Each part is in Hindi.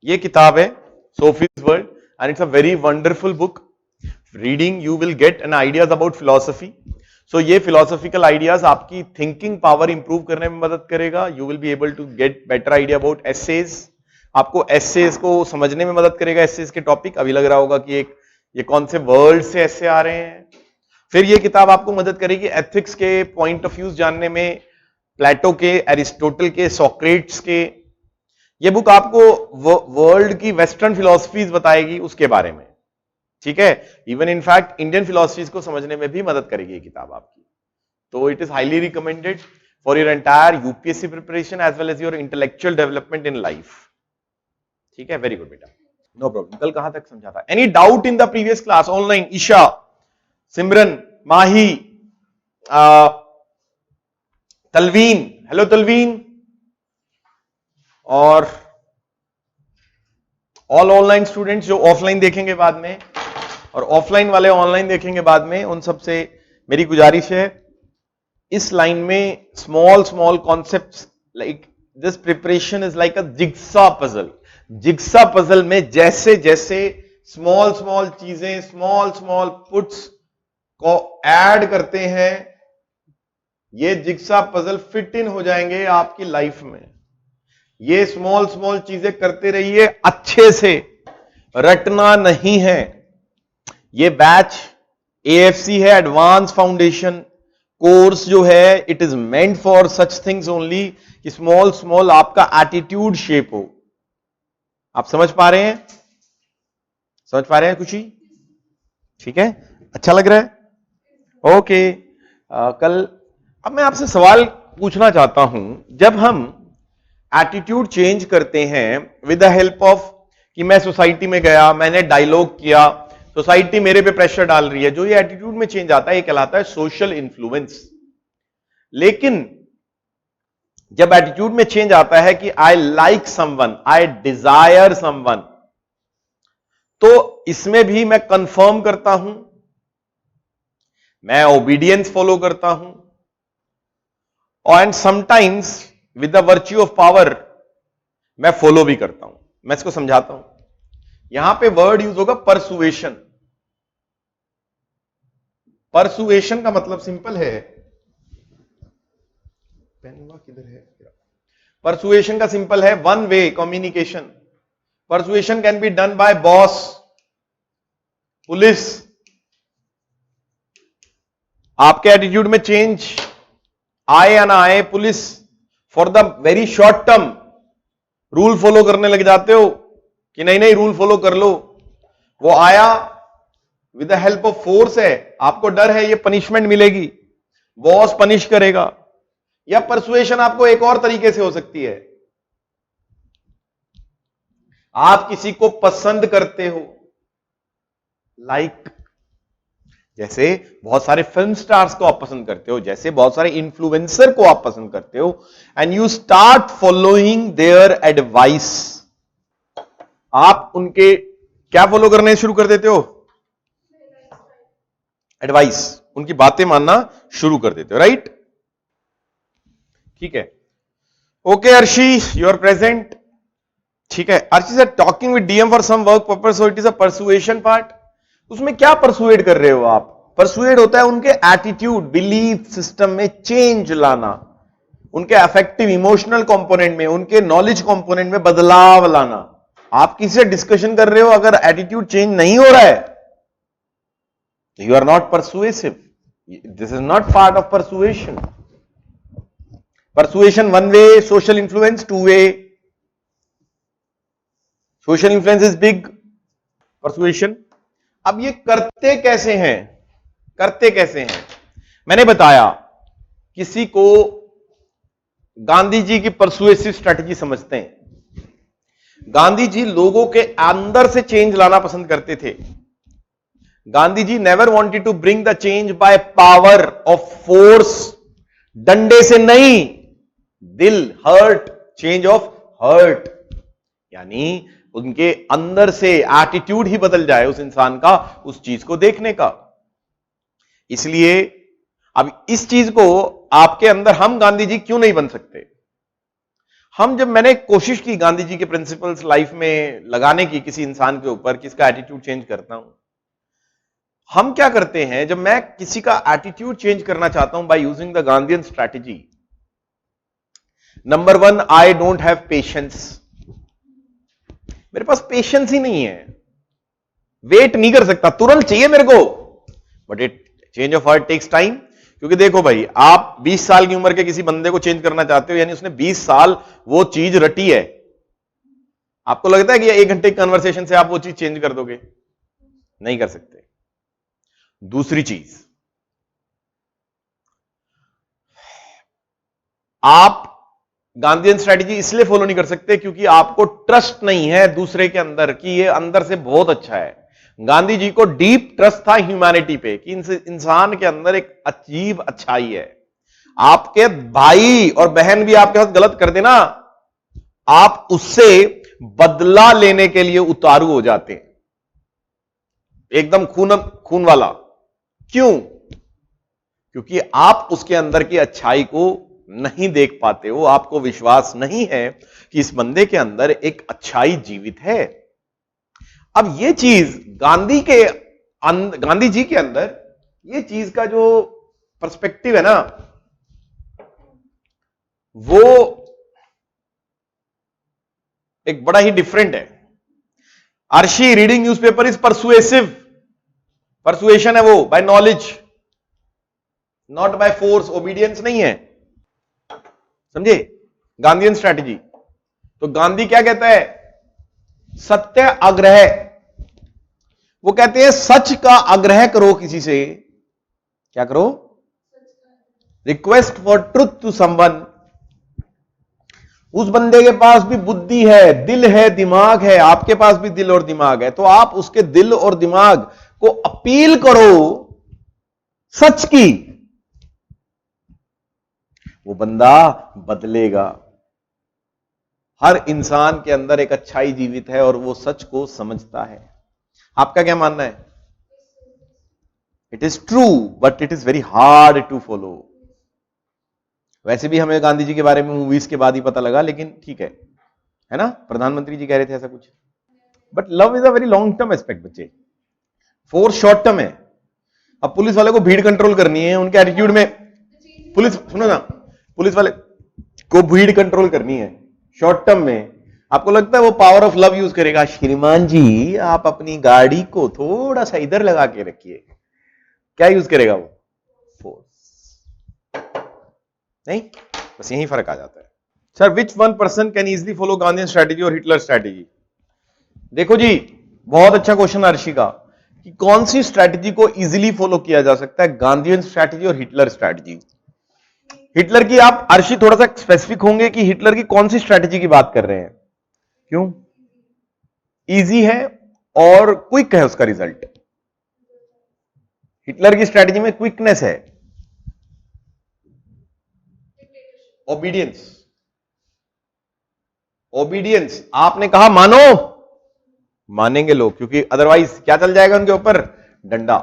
ये किताब है Sophie's world and it's a very wonderful book. Reading you will get an ideas about philosophy. So ये फिलोसॉफिकल आइडियाज आपकी थिंकिंग पावर इंप्रूव करने में मदद करेगा. You will be able to get better idea about essays. आपको एसेज को समझने में मदद करेगा. एसेज के टॉपिक अभी लग रहा होगा कि ये कौन से वर्ड से ऐसे आ रहे हैं. फिर ये किताब आपको मदद करेगी एथिक्स के पॉइंट ऑफ व्यूज जानने में, प्लेटो के, एरिस्टोटल के, सोक्रेट्स के. ये बुक आपको वर्ल्ड की वेस्टर्न फिलॉसफीज बताएगी उसके बारे में. ठीक है. इवन इनफैक्ट इंडियन फिलॉसफीज को समझने में भी मदद करेगी ये किताब आपकी. तो it is highly recommended for your entire UPSC preparation as well as your intellectual development in life. ठीक है. वेरी गुड बेटा. No problem. कल कहां तक समझा था? Any doubt in the previous class? Online Isha, Simran, Mahi, Talveen. Hello Talveen. और ऑल ऑनलाइन स्टूडेंट्स जो ऑफलाइन देखेंगे बाद में और ऑफलाइन वाले ऑनलाइन देखेंगे बाद में, उन सबसे मेरी गुजारिश है इस लाइन में small small concepts like this preparation is like a jigsaw puzzle. Jigsaw puzzle में जैसे जैसे स्मॉल स्मॉल चीजें, स्मॉल स्मॉल पुट्स को ऐड करते हैं, ये जिग्सा पजल फिट इन हो जाएंगे आपकी लाइफ में. ये स्मॉल स्मॉल चीजें करते रहिए अच्छे से, रटना नहीं है. ये बैच एएफसी है, एडवांस फाउंडेशन कोर्स जो है, it is meant for such things only कि स्मॉल स्मॉल आपका एटीट्यूड शेप हो. आप समझ पा रहे हैं? समझ पा रहे हैं खुशी? ठीक है. अच्छा लग रहा है? ओके. कल अब मैं आपसे सवाल पूछना चाहता हूं. जब हम एटीट्यूड चेंज करते हैं विद द हेल्प ऑफ कि मैं सोसाइटी में गया, मैंने डायलॉग किया, सोसाइटी मेरे पे प्रेशर डाल रही है, जो ये एटीट्यूड में चेंज आता है ये कहलाता है सोशल इन्फ्लुएंस. लेकिन जब एटीट्यूड में चेंज आता है कि I like someone, I Dzire someone, तो इसमें भी मैं कंफर्म करता हूं, मैं ओबीडियंस फॉलो करता हूं, and sometimes with the virtue of power मैं फॉलो भी करता हूं. मैं इसको समझाता हूं. यहां पे वर्ड यूज होगा परसुएशन. परसुएशन का मतलब सिंपल है. पेनवा किधर है? परसुएशन का सिंपल है one way communication. Persuasion can be done by boss, police. आपके एटीट्यूड में चेंज आए या ना आए, police for the very short term rule follow करने लग जाते हो कि नहीं नहीं रूल फॉलो कर लो. वो आया with the help of force है, आपको डर है ये पनिशमेंट मिलेगी, बॉस पनिश करेगा. या परसुएशन आपको एक और तरीके से हो सकती है. आप किसी को पसंद करते हो, लाइक जैसे बहुत सारे फिल्म स्टार्स को आप पसंद करते हो, जैसे बहुत सारे इन्फ्लुएंसर को आप पसंद करते हो, and you start following their advice. आप उनके क्या फॉलो करने शुरू कर देते हो? एडवाइस. उनकी बातें मानना शुरू कर देते हो. राइट? ठीक है. Okay Arshi, you are present. ठीक है. अर्शी से talking with DM for some work purpose, so it is a persuasion part. उसमें क्या परसुएड कर रहे हो आप? परसुएड होता है उनके एटीट्यूड, बिलीफ सिस्टम में चेंज लाना, उनके अफेक्टिव इमोशनल कंपोनेंट में, उनके नॉलेज कंपोनेंट में बदलाव लाना. आप किसी से डिस्कशन कर रहे हो, अगर एटीट्यूड चेंज नहीं हो रहा है तो you are not persuasive. This is not part of persuasion. Persuasion one way, social influence two way. Social influence is big, persuasion. अब ये करते कैसे हैं? करते कैसे हैं? मैंने बताया किसी को गांधी जी की परसुएसिव स्ट्रेटजी समझते हैं. गांधी जी लोगों के अंदर से चेंज लाना पसंद करते थे. Gandhi ji never wanted to bring the change by power of force, डंडे से नहीं, दिल, हर्ट, चेंज ऑफ हर्ट, यानी उनके अंदर से एटीट्यूड ही बदल जाए उस इंसान का, उस चीज को देखने का. इसलिए अब इस चीज को आपके अंदर, हम गांधी जी क्यों नहीं बन सकते? जब मैंने कोशिश की गांधी जी के प्रिंसिपल्स लाइफ में लगाने की किसी इंसान के ऊपर, किसका एटीट्यूड चेंज करता हूं, हम क्या करते हैं जब मैं किसी का एटीट्यूड चेंज करना चाहता हूं by using the Gandhian strategy. Number 1, I don't have patience. मेरे पास पेशेंस ही नहीं है, वेट नहीं कर सकता, तुरंत चाहिए मेरे को। But it change of heart takes time. क्योंकि देखो भाई, आप 20 साल की उम्र के किसी बंदे को चेंज करना चाहते हो, यानी उसने 20 साल वो चीज रटी है। आपको लगता है कि 1 घंटे की कन्वर्सेशन से आप वो चीज चेंज कर दोगे? नहीं कर सकते। दूसरी चीज, आप गांधीयन स्ट्रैटेजी इसलिए फॉलो नहीं कर सकते क्योंकि आपको ट्रस्ट नहीं है दूसरे के अंदर कि ये अंदर से बहुत अच्छा है। गांधी जी को डीप ट्रस्ट था ह्यूमैनिटी पे कि इंसान के अंदर एक अजीब अच्छाई है। आपके भाई और बहन भी आपके साथ गलत कर देना, आप उससे बदला लेने के लिए उतारू हो जाते हैं, एकदम खून वाला। क्यों? क्योंकि आप उसके अंदर की अच्छाई को नहीं देख पाते हो, आपको विश्वास नहीं है कि इस बंदे के अंदर एक अच्छाई जीवित है। अब ये चीज गांधी जी के अंदर ये चीज का जो पर्सपेक्टिव है ना, वो एक बड़ा ही डिफरेंट है। Arshi, reading newspaper is persuasive. Persuasion है वो by knowledge, not by force. Obedience नहीं है, समझे? Gandhian strategy. तो गांधी क्या कहता है? सत्य आग्रह। वो कहते हैं सच का आग्रह करो किसी से। क्या करो? Request for truth to someone. उस बंदे के पास भी बुद्धि है, दिल है, दिमाग है, आपके पास भी दिल और दिमाग है, तो आप उसके दिल और दिमाग को अपील करो सच की, वो बंदा बदलेगा। हर इंसान के अंदर एक अच्छाई जीवित है और वो सच को समझता है। आपका क्या मानना है? It is true but it is very hard to follow. वैसे भी हमें गांधी जी के बारे में मूवीज के बाद ही पता लगा, लेकिन ठीक है ना? प्रधानमंत्री जी कह रहे थे ऐसा कुछ। But love is a very long term aspect बच्चे, फोर्स शॉर्ट टर्म है। अब पुलिस वाले को भीड़ कंट्रोल करनी है, उनके एटीट्यूड में पुलिस, सुनो ना, पुलिस वाले को भीड़ कंट्रोल करनी है शॉर्ट टर्म में। आपको लगता है वो पावर ऑफ लव यूज करेगा? श्रीमान जी आप अपनी गाड़ी को थोड़ा सा इधर लगा के रखिए। क्या यूज करेगा वो? फोर्स। नहीं, बस यही फर्क आ जाता है। Sir, which one person can easily follow Gandhian strategy और हिटलर स्ट्रैटेजी? देखो जी, बहुत अच्छा क्वेश्चन अर्शी का, कि कौन सी स्ट्रैटेजी को इजिली फॉलो किया जा सकता है, गांधीयन स्ट्रैटेजी और हिटलर स्ट्रैटेजी? हिटलर की आप अर्शी थोड़ा सा स्पेसिफिक होंगे कि हिटलर की कौन सी स्ट्रैटेजी की बात कर रहे हैं? क्यों? इजी है और क्विक है उसका रिजल्ट। हिटलर की स्ट्रैटेजी में क्विकनेस है, ओबीडियंस। ओबीडियंस, आपने कहा मानो, मानेंगे लोग, क्योंकि अदरवाइज क्या चल जाएगा उनके ऊपर? डंडा।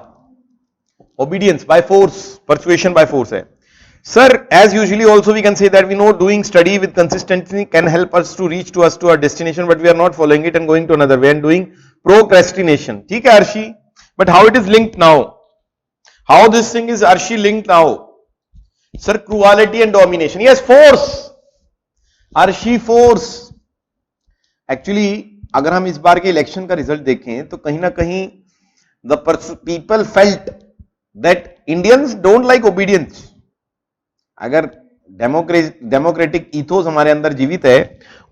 Obedience by force, persuasion by force है। Sir, as usually also we can say that we know doing study with consistency can help us to reach to our destination, but we are not following it and going to another way and doing procrastination. ठीक है Arshi? But how it is linked now? How this thing is Arshi linked now? Sir, cruelty and domination. Yes, force. Arshi force. Actually, अगर हम इस बार के इलेक्शन का रिजल्ट देखें तो कहीं ना कहीं the people felt that Indians don't like obedience. अगर डेमोक्रेटिक इथोस हमारे अंदर जीवित है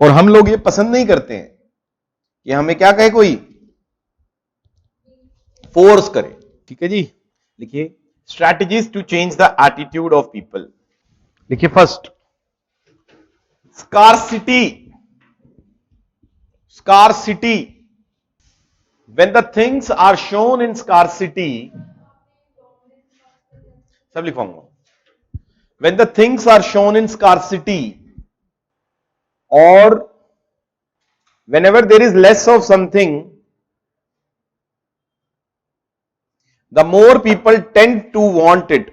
और हम लोग ये पसंद नहीं करते हैं कि हमें क्या कहे कोई, फोर्स करे। ठीक है जी, लिखिए strategies to change the attitude of people. लिखिए first, scarcity. Scarcity, when the things are shown in scarcity, सब लिखवाऊंगा। When the things are shown in scarcity, or whenever there is less of something, the more people tend to want it.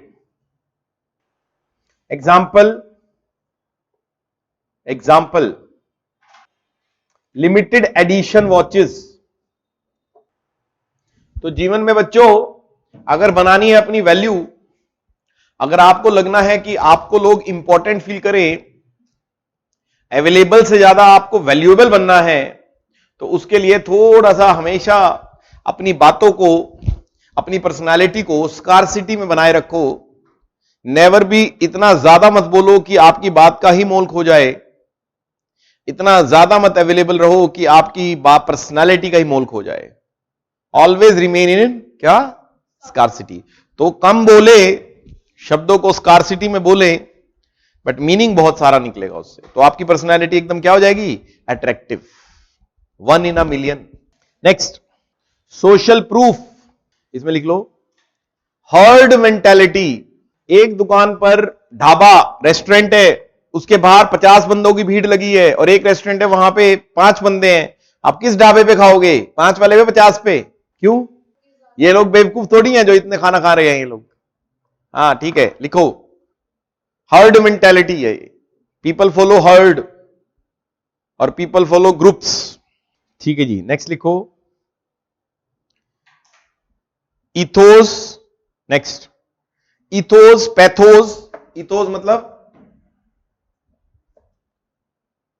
Example, example, limited edition watches. तो जीवन में बच्चों अगर बनानी है अपनी वैल्यू, अगर आपको लगना है कि आपको लोग इंपॉर्टेंट फील करें, अवेलेबल से ज्यादा आपको वैल्यूएबल बनना है, तो उसके लिए थोड़ा सा हमेशा अपनी बातों को, अपनी पर्सनालिटी को स्कार्सिटी में बनाए रखो। नेवर भी इतना ज्यादा मत बोलो कि आपकी बात का ही मोल खो जाए, इतना ज्यादा मत अवेलेबल रहो कि आपकी बात पर्सनालिटी का ही मोल खो जाए। ऑलवेज रिमेन इन क्या, स्कार्सिटी। तो कम बोले, शब्दों को स्कार्सिटी में बोले, बट मीनिंग बहुत सारा निकलेगा उससे, तो आपकी पर्सनालिटी एकदम क्या हो जाएगी, attractive, 1 in a million। Next, social proof, इसमें लिख लो हर्ड मेंटेलिटी। एक दुकान पर ढाबा रेस्टोरेंट है, उसके बाहर 50 बंदों की भीड़ लगी है, और एक रेस्टोरेंट है वहां पे 5 बंदे हैं। आप किस ढाबे पे खाओगे, 5 वाले पे 50 पे? क्यों? ये लोग बेवकूफ थोड़ी हैं जो इतने खाना खा रहे हैं ये लोग। हाँ ठीक है, लिखो हर्ड मेंटेलिटी है, पीपल फॉलो हर्ड और पीपल फॉलो ग्रुप्स। ठीक है जी, नेक्स्ट लिखो ethos. Next, ethos, pathos. Ethos मतलब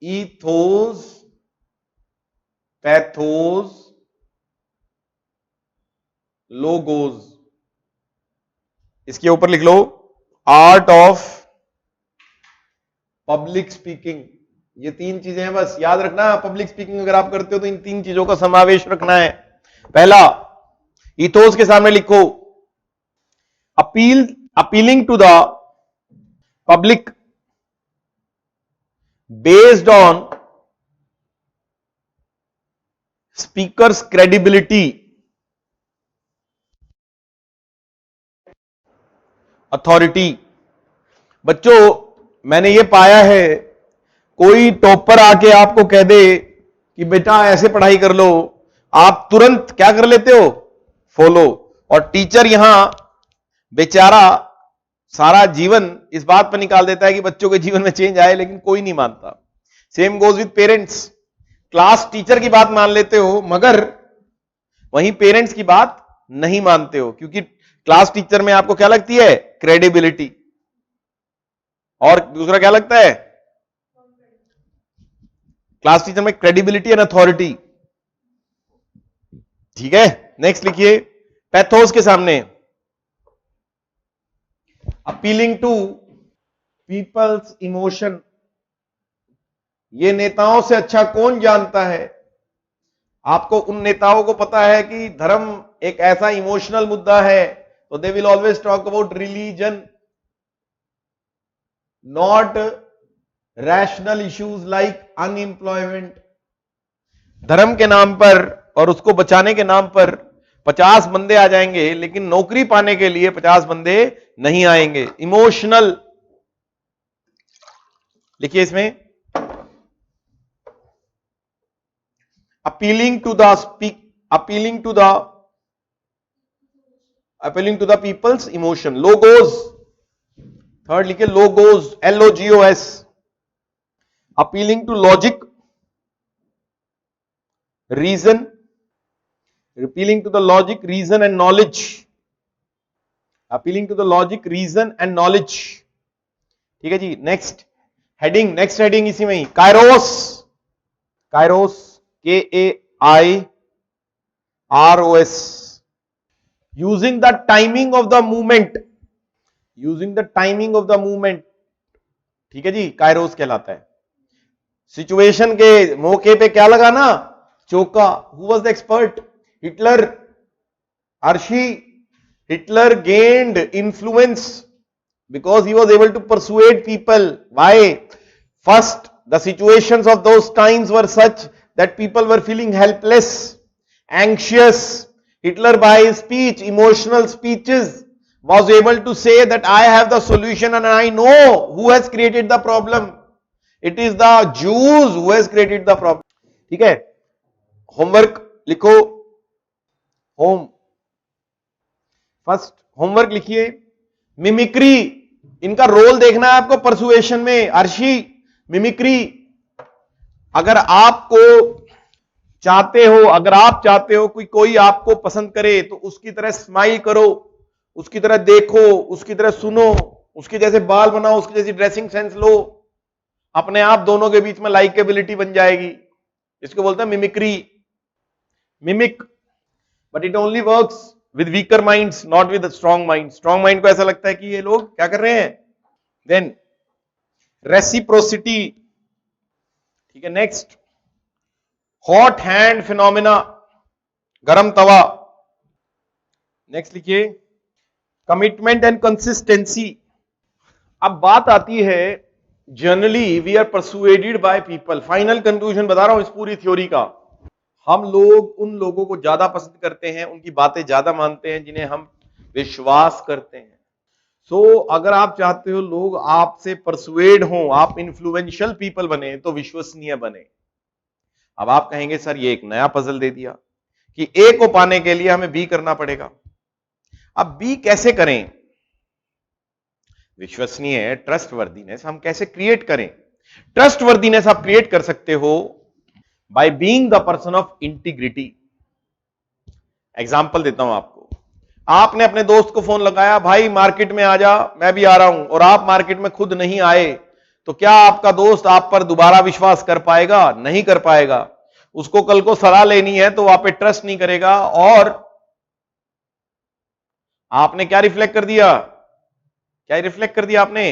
इथोस, पैथोस, लोगोस। इसके ऊपर लिख लो आर्ट ऑफ पब्लिक स्पीकिंग। ये 3 चीजें हैं, बस याद रखना। पब्लिक स्पीकिंग अगर आप करते हो तो इन 3 चीजों का समावेश रखना है। पहला, इथोस के सामने लिखो appealing to the public based on speaker's credibility, authority. बच्चों मैंने ये पाया है, कोई टॉपर आके आपको कह दे कि बेटा ऐसे पढ़ाई कर लो, आप तुरंत क्या कर लेते हो, फॉलो। और टीचर यहां बेचारा सारा जीवन इस बात पर निकाल देता है कि बच्चों के जीवन में चेंज आए, लेकिन कोई नहीं मानता। Same goes with parents. Class teacher की बात मान लेते हो, मगर वहीं पेरेंट्स की बात नहीं मानते हो, क्योंकि क्लास टीचर में आपको क्या लगती है, क्रेडिबिलिटी। और दूसरा क्या लगता है, क्लास टीचर में क्रेडिबिलिटी एंड अथॉरिटी। ठीक है, नेक्स्ट लिखिए पैथोस के सामने अपीलिंग टू पीपल्स इमोशन। ये नेताओं से अच्छा कौन जानता है? आपको उन नेताओं को पता है कि धर्म एक ऐसा इमोशनल मुद्दा है, तो they will always talk about religion, not rational issues like unemployment. धर्म के नाम पर और उसको बचाने के नाम पर 50 बंदे आ जाएंगे, लेकिन नौकरी पाने के लिए 50 बंदे नहीं आएंगे। इमोशनल लिखिए इसमें, appealing to the people's emotion. Logos, third लिखिए logos, LOGOS। Appealing to logic, reason, appealing to the logic, reason and knowledge, appealing to the logic, reason and knowledge। ठीक है जी, नेक्स्ट हेडिंग, नेक्स्ट हेडिंग इसी में ही, kairos. Kairos, KAIROS, using the timing of the movement, using the timing of the movement. ठीक है जी, कायरोस कहलाता है। सिचुएशन के मौके पे क्या लगाना, चौका। Who was the expert? Hitler, Archie. Hitler gained influence because he was able to persuade people. Why? First, the situations of those times were such that people were feeling helpless, anxious. Hitler, by his speech, emotional speeches, was able to say that I have the solution and I know who has created the problem. It is the Jews who has created the problem. ठीक है, होमवर्क लिखो। होम, फर्स्ट होमवर्क लिखिए मिमिक्री, इनका रोल देखना है आपको परसुएशन में। अर्शी, मिमिक्री, अगर आप चाहते हो कोई आपको पसंद करे तो उसकी तरह स्माइल करो, उसकी तरह देखो, उसकी तरह सुनो, उसके जैसे बाल बनाओ, उसकी जैसी ड्रेसिंग सेंस लो, अपने आप दोनों के बीच में लाइकेबिलिटी बन जाएगी। इसको बोलते हैं mimicry, mimic. But it only works with weaker minds, not with strong mind. Strong mind को ऐसा लगता है कि ये लोग क्या कर रहे हैं। देन रेसिप्रोसिटी, ठीक है। नेक्स्ट, हॉट हैंड फिनोमिना, गरम तवा। नेक्स्ट लिखिए, कमिटमेंट एंड कंसिस्टेंसी। अब बात आती है, generally we are persuaded by people. Final conclusion बता रहा हूं इस पूरी थ्योरी का, हम लोग उन लोगों को ज्यादा पसंद करते हैं, उनकी बातें ज्यादा मानते हैं जिन्हें हम विश्वास करते हैं। सो अगर आप चाहते हो लोग आपसे परसुएड हों, आप इन्फ्लुएंशियल पीपल बने, तो विश्वसनीय बने। अब आप कहेंगे सर ये एक नया पजल दे दिया कि ए को पाने के लिए हमें बी करना पड़ेगा। अब बी कैसे करें? विश्वसनीय, ट्रस्ट वर्दीनेस हम कैसे क्रिएट करें? ट्रस्ट वर्दीनेस आप क्रिएट कर सकते हो by being the person of integrity. Example देता हूं आपको, आपने अपने दोस्त को फोन लगाया, भाई मार्केट में आ जा, मैं भी आ रहा हूं, और आप मार्केट में खुद नहीं आए, तो क्या आपका दोस्त आप पर दोबारा विश्वास कर पाएगा? नहीं कर पाएगा। उसको कल को सलाह लेनी है तो आप पे ट्रस्ट नहीं करेगा। और आपने क्या रिफ्लेक्ट कर दिया? क्या रिफ्लेक्ट कर दिया आपने?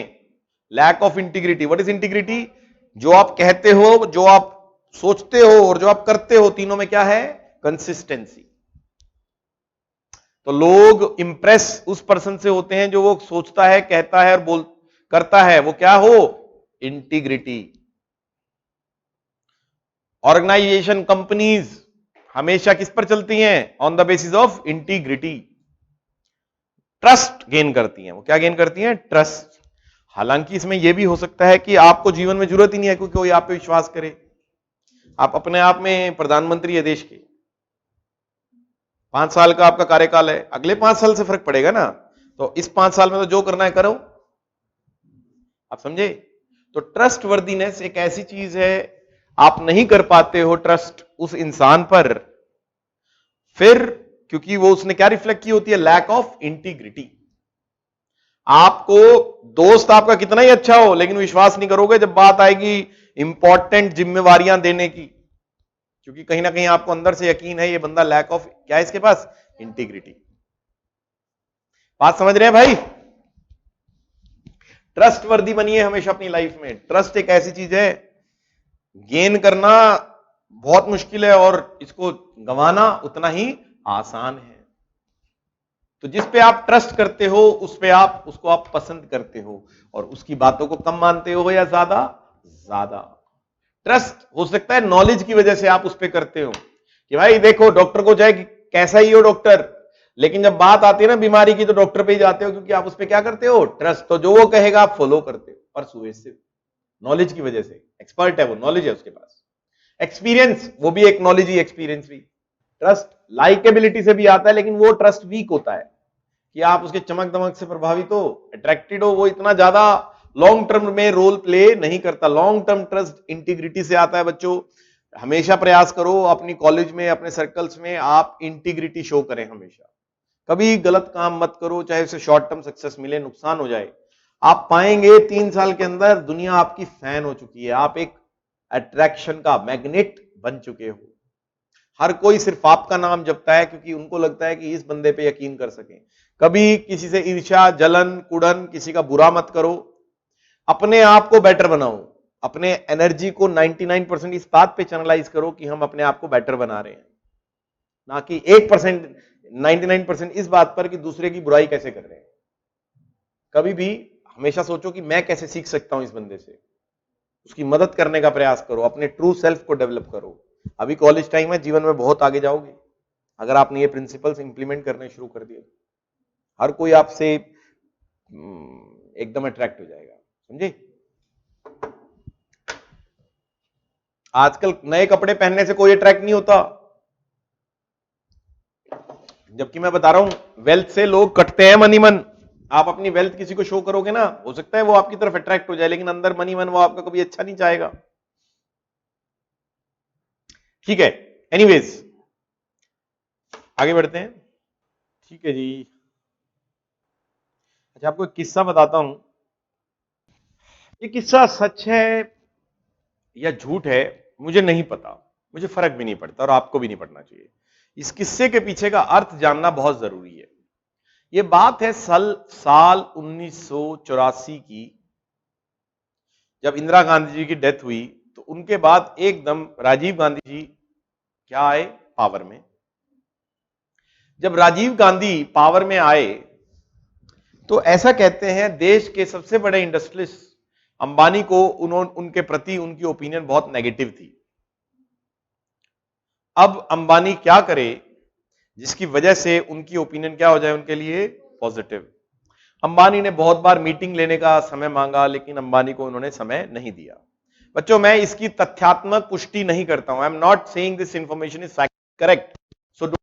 Lack of integrity. What is integrity? जो आप कहते हो, जो आप सोचते हो और जो आप करते हो, तीनों में क्या है? कंसिस्टेंसी। तो लोग इंप्रेस उस पर्सन से होते हैं जो वो सोचता है, कहता है और करता है, वो क्या हो? इंटीग्रिटी। ऑर्गेनाइजेशन, कंपनीज हमेशा किस पर चलती हैं? On the basis of integrity. Trust gain करती हैं। वो क्या गेन करती हैं? ट्रस्ट। हालांकि इसमें यह भी हो सकता है कि आपको जीवन में जरूरत ही नहीं है क्योंकि कोई आप पे विश्वास करे। आप अपने आप में प्रधानमंत्री है देश के, 5 साल का आपका कार्यकाल है, अगले 5 साल से फर्क पड़ेगा ना, तो इस 5 साल में तो जो करना है करो। आप समझे? तो ट्रस्ट वर्दीनेस एक ऐसी चीज है, आप नहीं कर पाते हो ट्रस्ट उस इंसान पर, फिर क्योंकि वो उसने क्या रिफ्लेक्ट की होती है? Lack of integrity. आपको दोस्त आपका कितना ही अच्छा हो, लेकिन विश्वास नहीं करोगे जब बात आएगी इंपॉर्टेंट जिम्मेवारियां देने की, क्योंकि कहीं ना कहीं आपको अंदर से यकीन है ये बंदा लैक ऑफ क्या है इसके पास? इंटीग्रिटी। बात समझ रहे हैं भाई? ट्रस्ट वर्दी बनिए हमेशा अपनी लाइफ में। ट्रस्ट एक ऐसी चीज है, गेन करना बहुत मुश्किल है और इसको गंवाना उतना ही आसान है। तो जिस पे आप ट्रस्ट करते हो उस पे उसको आप पसंद करते हो और उसकी बातों को कम मानते हो या ज्यादा? ज्यादा। ट्रस्ट हो सकता है नॉलेज की वजह से आप उस पे करते हो कि भाई देखो, डॉक्टर को चाहे कैसा ही हो डॉक्टर, लेकिन जब बात आती है ना बीमारी की तो डॉक्टर पे ही जाते हो, क्योंकि आप उस पे क्या करते हो? ट्रस्ट। तो जो वो कहेगा आप फॉलो करते हो, परसुएसिव, नॉलेज की वजह से। एक्सपर्ट है वो, नॉलेज है उसके पास। एक्सपीरियंस, वो भी एक नॉलेज ही, एक्सपीरियंस भी। ट्रस्ट लाइकेबिलिटी से भी आता है, लेकिन वो ट्रस्ट वीक होता है कि आप उसके चमक दमक से प्रभावित हो, अट्रैक्टेड हो, वो इतना ज्यादा लॉन्ग टर्म में रोल प्ले नहीं करता। लॉन्ग टर्म ट्रस्ट इंटीग्रिटी से आता है। बच्चों हमेशा प्रयास करो अपनी कॉलेज में, अपने सर्कल्स में आप इंटीग्रिटी शो करें हमेशा। कभी गलत काम मत करो, चाहे उसे शॉर्ट टर्म सक्सेस मिले, नुकसान हो जाए। आप पाएंगे 3 साल के अंदर दुनिया आपकी फैन हो चुकी है, आप एक अट्रैक्शन का मैग्नेट बन चुके हो। हर कोई सिर्फ आपका नाम जपता है क्योंकि उनको लगता है कि इस बंदे पे यकीन कर सकें। कभी किसी से ईर्ष्या, जलन, कुड़न, किसी का बुरा मत करो। अपने आप को बेटर बनाओ। अपने एनर्जी को 99% इस बात पे चैनलाइज करो कि हम अपने आप को बेटर बना रहे हैं, ना कि 1%, 99% इस बात पर कि दूसरे की बुराई कैसे कर रहे हैं। कभी भी हमेशा सोचो कि मैं कैसे सीख सकता हूं इस बंदे से, उसकी मदद करने का प्रयास करो, अपने ट्रू सेल्फ को डेवलप करो। अभी कॉलेज टाइम है, जीवन में बहुत आगे जाओगे अगर आपने ये प्रिंसिपल्स इंप्लीमेंट करने शुरू कर दिए। हर कोई आपसे एकदम अट्रैक्ट हो जाएगा, समझे? आजकल नए कपड़े पहनने से कोई अट्रैक्ट नहीं होता, जबकि मैं बता रहा हूं वेल्थ से लोग कटते हैं मन ही मन। आप अपनी वेल्थ किसी को शो करोगे ना, हो सकता है वो आपकी तरफ अट्रैक्ट हो जाए, लेकिन अंदर मनी मन वो आपका कभी अच्छा नहीं चाहेगा। ठीक है, एनीवेज आगे बढ़ते हैं। ठीक है जी। अच्छा, आपको एक किस्सा बताता हूं। ये किस्सा सच है या झूठ है मुझे नहीं पता, मुझे फर्क भी नहीं पड़ता और आपको भी नहीं पड़ना चाहिए। इस किस्से के पीछे का अर्थ जानना बहुत जरूरी है। ये बात है साल 1984 की, जब इंदिरा गांधी जी की डेथ हुई तो उनके बाद एकदम राजीव गांधी जी क्या आए पावर में। जब राजीव गांधी पावर में आए तो ऐसा कहते हैं देश के सबसे बड़े इंडस्ट्रियलिस्ट अंबानी को उनके प्रति उनकी ओपिनियन बहुत नेगेटिव थी। अब अंबानी क्या करे जिसकी वजह से उनकी ओपिनियन क्या हो जाए उनके लिए पॉजिटिव। अंबानी ने बहुत बार मीटिंग लेने का समय मांगा, लेकिन अंबानी को उन्होंने समय नहीं दिया। बच्चों, मैं इसकी तथ्यात्मक पुष्टि नहीं करता हूं। I am not saying this information is fact correct, so don't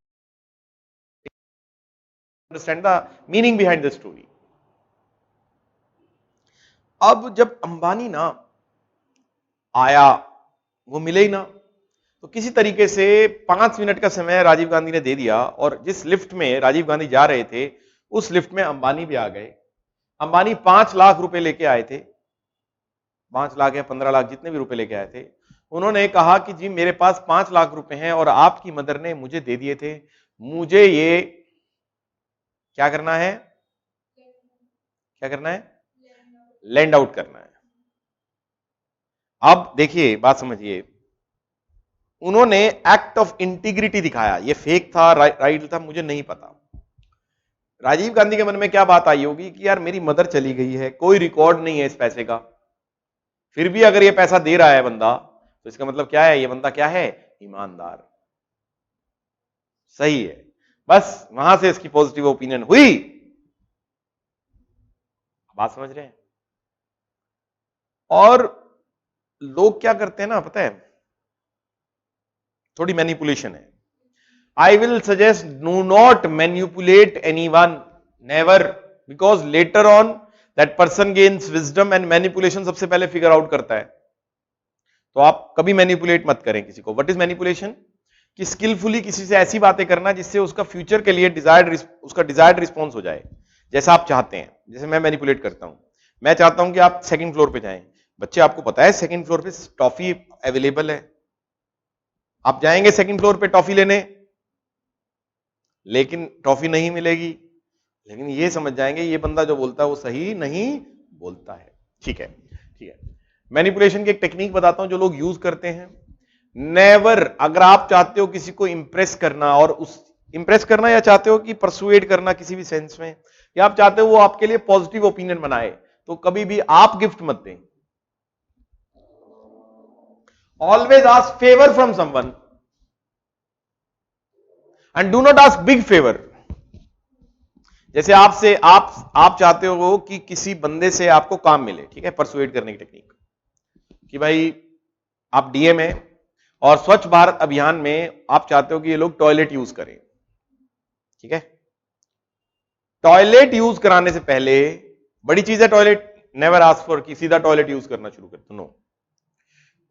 understand the meaning behind the story. अब जब अंबानी ना आया, वो मिले ही ना, तो किसी तरीके से 5 मिनट का समय राजीव गांधी ने दे दिया और जिस लिफ्ट में राजीव गांधी जा रहे थे उस लिफ्ट में अंबानी भी आ गए। अंबानी 5 लाख रुपए लेके आए थे, 5 लाख या 15 लाख जितने भी रुपए लेके आए थे। उन्होंने कहा कि जी मेरे पास 5 लाख रुपए हैं और आपकी मदर ने मुझे दे दिए थे, मुझे ये क्या करना है, क्या करना है, लैंड आउट करना है। अब देखिए बात समझिए, उन्होंने एक्ट ऑफ इंटीग्रिटी दिखाया। ये फेक था राइट था मुझे नहीं पता। राजीव गांधी के मन में क्या बात आई होगी कि यार मेरी मदर चली गई है, कोई रिकॉर्ड नहीं है इस पैसे का, फिर भी अगर ये पैसा दे रहा है बंदा तो इसका मतलब क्या है, ये बंदा क्या है, ईमानदार, सही है। बस वहां से इसकी पॉजिटिव ओपिनियन हुई। बात समझ रहे हैं? और लोग क्या करते हैं ना पता है, थोड़ी मैनिपुलेशन है। I will suggest do not manipulate anyone, never, because later on that person gains wisdom and manipulation सबसे पहले फिगर आउट करता है। तो आप कभी मैनिपुलेट मत करें किसी को। What is manipulation? कि स्किलफुली किसी से ऐसी बातें करना जिससे उसका फ्यूचर के लिए उसका डिजायर्ड रिस्पॉन्स हो जाए, जैसा आप चाहते हैं। जैसे मैं मैनिपुलेट करता हूं, मैं चाहता हूं कि आप सेकंड फ्लोर पे जाएं। बच्चे आपको पता है सेकंड फ्लोर पे टॉफी अवेलेबल है, आप जाएंगे सेकंड फ्लोर पे टॉफी लेने, लेकिन टॉफी नहीं मिलेगी, लेकिन ये समझ जाएंगे ये बंदा जो बोलता है वो सही नहीं बोलता है। ठीक है, ठीक है। मैनिपुलेशन की एक टेक्निक बताता हूं जो लोग यूज करते हैं। नेवर, अगर आप चाहते हो किसी को इंप्रेस करना, और उस इंप्रेस करना या चाहते हो कि परसुएड करना किसी भी सेंस में, या आप चाहते हो वो आपके लिए पॉजिटिव ओपिनियन बनाए, तो कभी भी आप गिफ्ट मत दें। Always ask favour from someone and do not ask big favour. जैसे आपसे आप चाहते हो कि किसी बंदे से आपको काम मिले, ठीक है, परसुएड करने की टेक्निक, कि भाई आप डीएम है और स्वच्छ भारत अभियान में आप चाहते हो कि ये लोग टॉयलेट यूज करें, ठीक है। टॉयलेट यूज कराने से पहले, बड़ी चीज है टॉयलेट, नेवर आस्क फॉर कि सीधा टॉयलेट यूज करना शुरू कर दो, नो।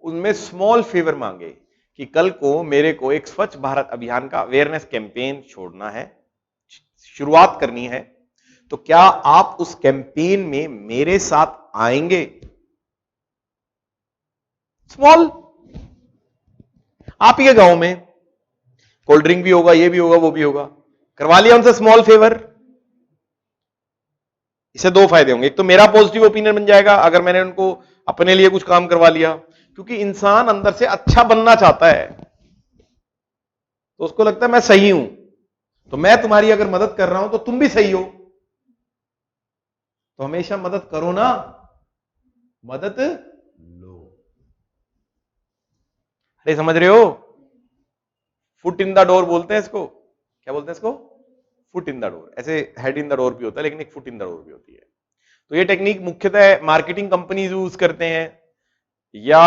उनमें स्मॉल फेवर मांगे कि कल को मेरे को एक स्वच्छ भारत अभियान का अवेयरनेस कैंपेन छोड़ना है, शुरुआत करनी है, तो क्या आप उस कैंपेन में मेरे साथ आएंगे? स्मॉल, आप ही के गांव में कोल्ड ड्रिंक भी होगा, ये भी होगा, वो भी होगा, करवा लिया उनसे स्मॉल फेवर। इससे 2 फायदे होंगे, एक तो मेरा पॉजिटिव ओपिनियन बन जाएगा अगर मैंने उनको अपने लिए कुछ काम करवा लिया, क्योंकि इंसान अंदर से अच्छा बनना चाहता है, तो उसको लगता है मैं सही हूं, तो मैं तुम्हारी अगर मदद कर रहा हूं तो तुम भी सही हो, तो हमेशा मदद करो ना, मदद लो। अरे समझ रहे हो? फुट इन द डोर बोलते हैं इसको। क्या बोलते हैं इसको? Foot in the door. ऐसे हेड इन द डोर भी होता है, लेकिन एक फुट इन द डोर भी होती है। तो ये टेक्निक मुख्यतः मार्केटिंग कंपनीज यूज करते हैं, या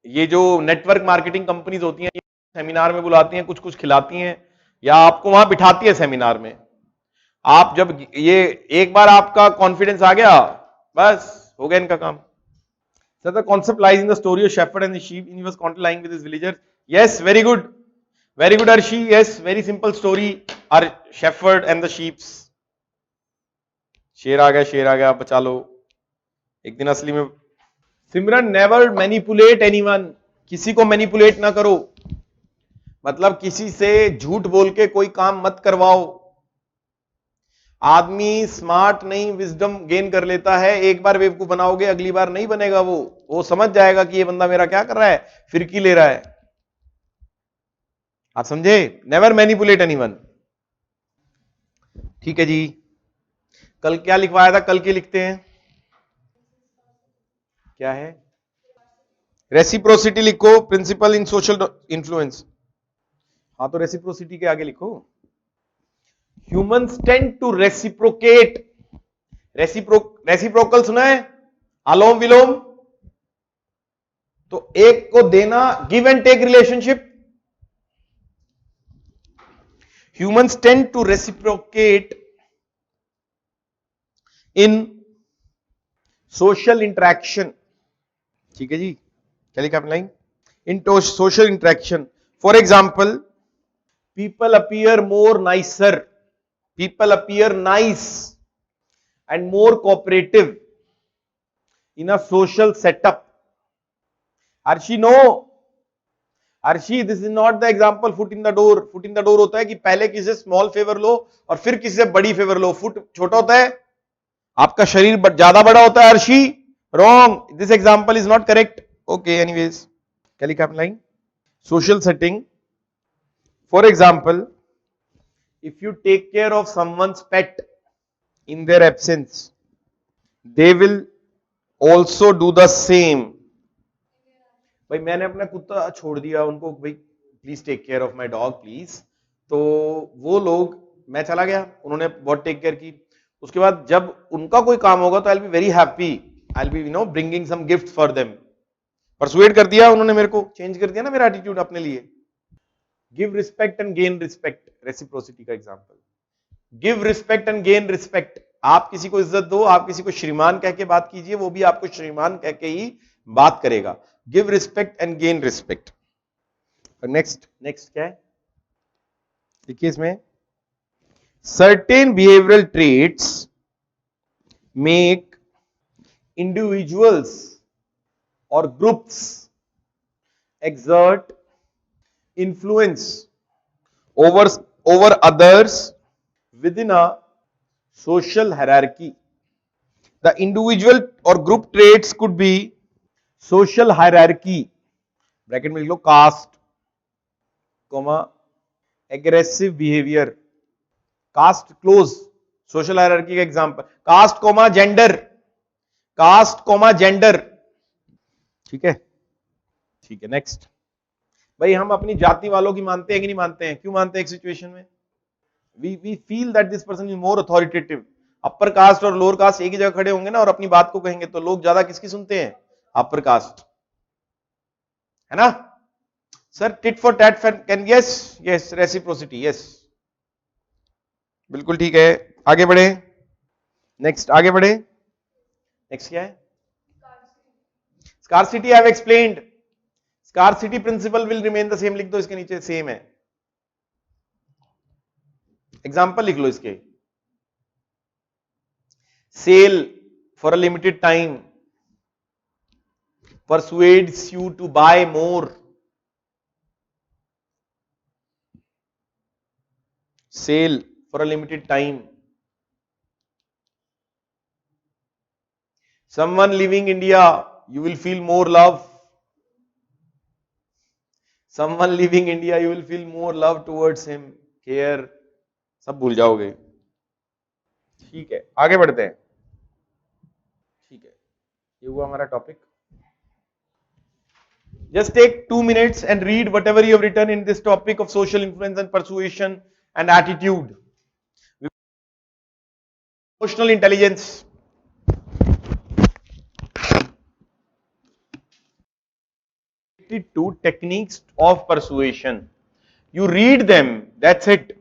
ये जो नेटवर्क मार्केटिंग कंपनीज होती हैं, सेमिनार में बुलाती हैं, कुछ कुछ खिलाती हैं, या आपको वहां बिठाती है सेमिनार में, आप जब ये एक बार आपका कॉन्फिडेंस आ गया, बस हो गया इनका काम. So the concept lies in the story of shepherd and the sheep. He was constantly lying with his villagers. Yes, very good. Very good, Arshi. Yes, very simple story. Our shepherd and the sheep. शेर आ गया, आप बचा लो. एक दिन असली में. सिमरन, नेवर मैनिपुलेट एनीवन. किसी को मैनिपुलेट ना करो. मतलब किसी से झूठ बोल के कोई काम मत करवाओ. आदमी स्मार्ट नहीं विजडम गेन कर लेता है. एक बार बेवकूफ बनाओगे, अगली बार नहीं बनेगा. वो समझ जाएगा कि ये बंदा मेरा क्या कर रहा है, फिरकी ले रहा है. आप समझे? Never manipulate anyone. ठीक है जी. कल क्या लिखवाया था? कल के लिखते हैं. क्या है? रेसिप्रोसिटी लिखो. प्रिंसिपल इन सोशल इन्फ्लुएंस. हाँ, तो रेसिप्रोसिटी के आगे लिखो. Humans tend to reciprocate. Reciprocal सुना है? अलोम विलोम. तो एक को देना, give and take relationship. Humans tend to reciprocate in social interaction. ठीक है जी. क्या लिखा आपने line? In social interaction. For example, people appear more nicer. People appear nice and more cooperative in a social setup. Arshi, no. Arshi, this is not the example foot in the door. Foot in the door होता है कि पहले किसी से स्मॉल फेवर लो और फिर किसी से बड़ी फेवर लो. फुट छोटा होता है, आपका शरीर ज्यादा बड़ा होता है. Arshi, wrong. This example is not correct. Okay, anyways. क्या लिखा आपने line? Social setting. For example, if you take care of someone's pet in their absence, they will also do the same. भाई मैंने अपना कुत्ता छोड़ दिया उनको, भाई please take care of my dog please. तो वो लोग, मैं चला गया, उन्होंने बहुत टेक केयर की. उसके बाद जब उनका कोई काम होगा तो I will be very happy. I will be bringing some gift for them. Persuade कर दिया उन्होंने, मेरे को चेंज कर दिया ना मेरा एटीट्यूड अपने लिए. Give respect and gain respect. Reciprocity का example. Give respect and gain respect. आप किसी को इज्जत दो, आप किसी को श्रीमान कह के बात कीजिए, वो भी आपको श्रीमान कह के ही बात करेगा. Give respect and gain respect. Next क्या है? देखिए इसमें, certain behavioural traits make individuals और groups exert influence over others within a social hierarchy. The individual or group traits could be social hierarchy, bracket में लिख लो, caste, aggressive behavior. Caste close. Social hierarchy का example, caste comma gender. Caste comma gender. ठीक है. नेक्स्ट. भाई हम अपनी जाति वालों की मानते हैं कि नहीं मानते हैं? क्यों मानते हैं? एक सिचुएशन में we feel that this person is more authoritative. Upper caste और लोअर कास्ट एक ही जगह खड़े होंगे ना और अपनी बात को कहेंगे तो लोग ज्यादा किसकी सुनते हैं? अपर कास्ट, है ना sir? Tit for tat can. Yes reciprocity. Yes, बिल्कुल ठीक है. आगे बढ़े. नेक्स्ट आगे बढ़े. नेक्स्ट क्या है? Scarcity. I have explained. Scarcity principle will remain the same. लिख दो इसके नीचे, सेम है. एग्जाम्पल लिख लो इसके. Sale for a limited time persuades you to buy more. Sale for a limited time. Someone leaving India, you will feel more love. Someone leaving India, you will feel more love towards him. Care, सब भूल जाओगे. ठीक है, आगे बढ़ते हैं. ठीक है, ये हुआ हमारा topic. Just take 2 minutes and read whatever you have written in this topic of social influence and persuasion and attitude. Emotional intelligence. To techniques of persuasion. You read them, that's it.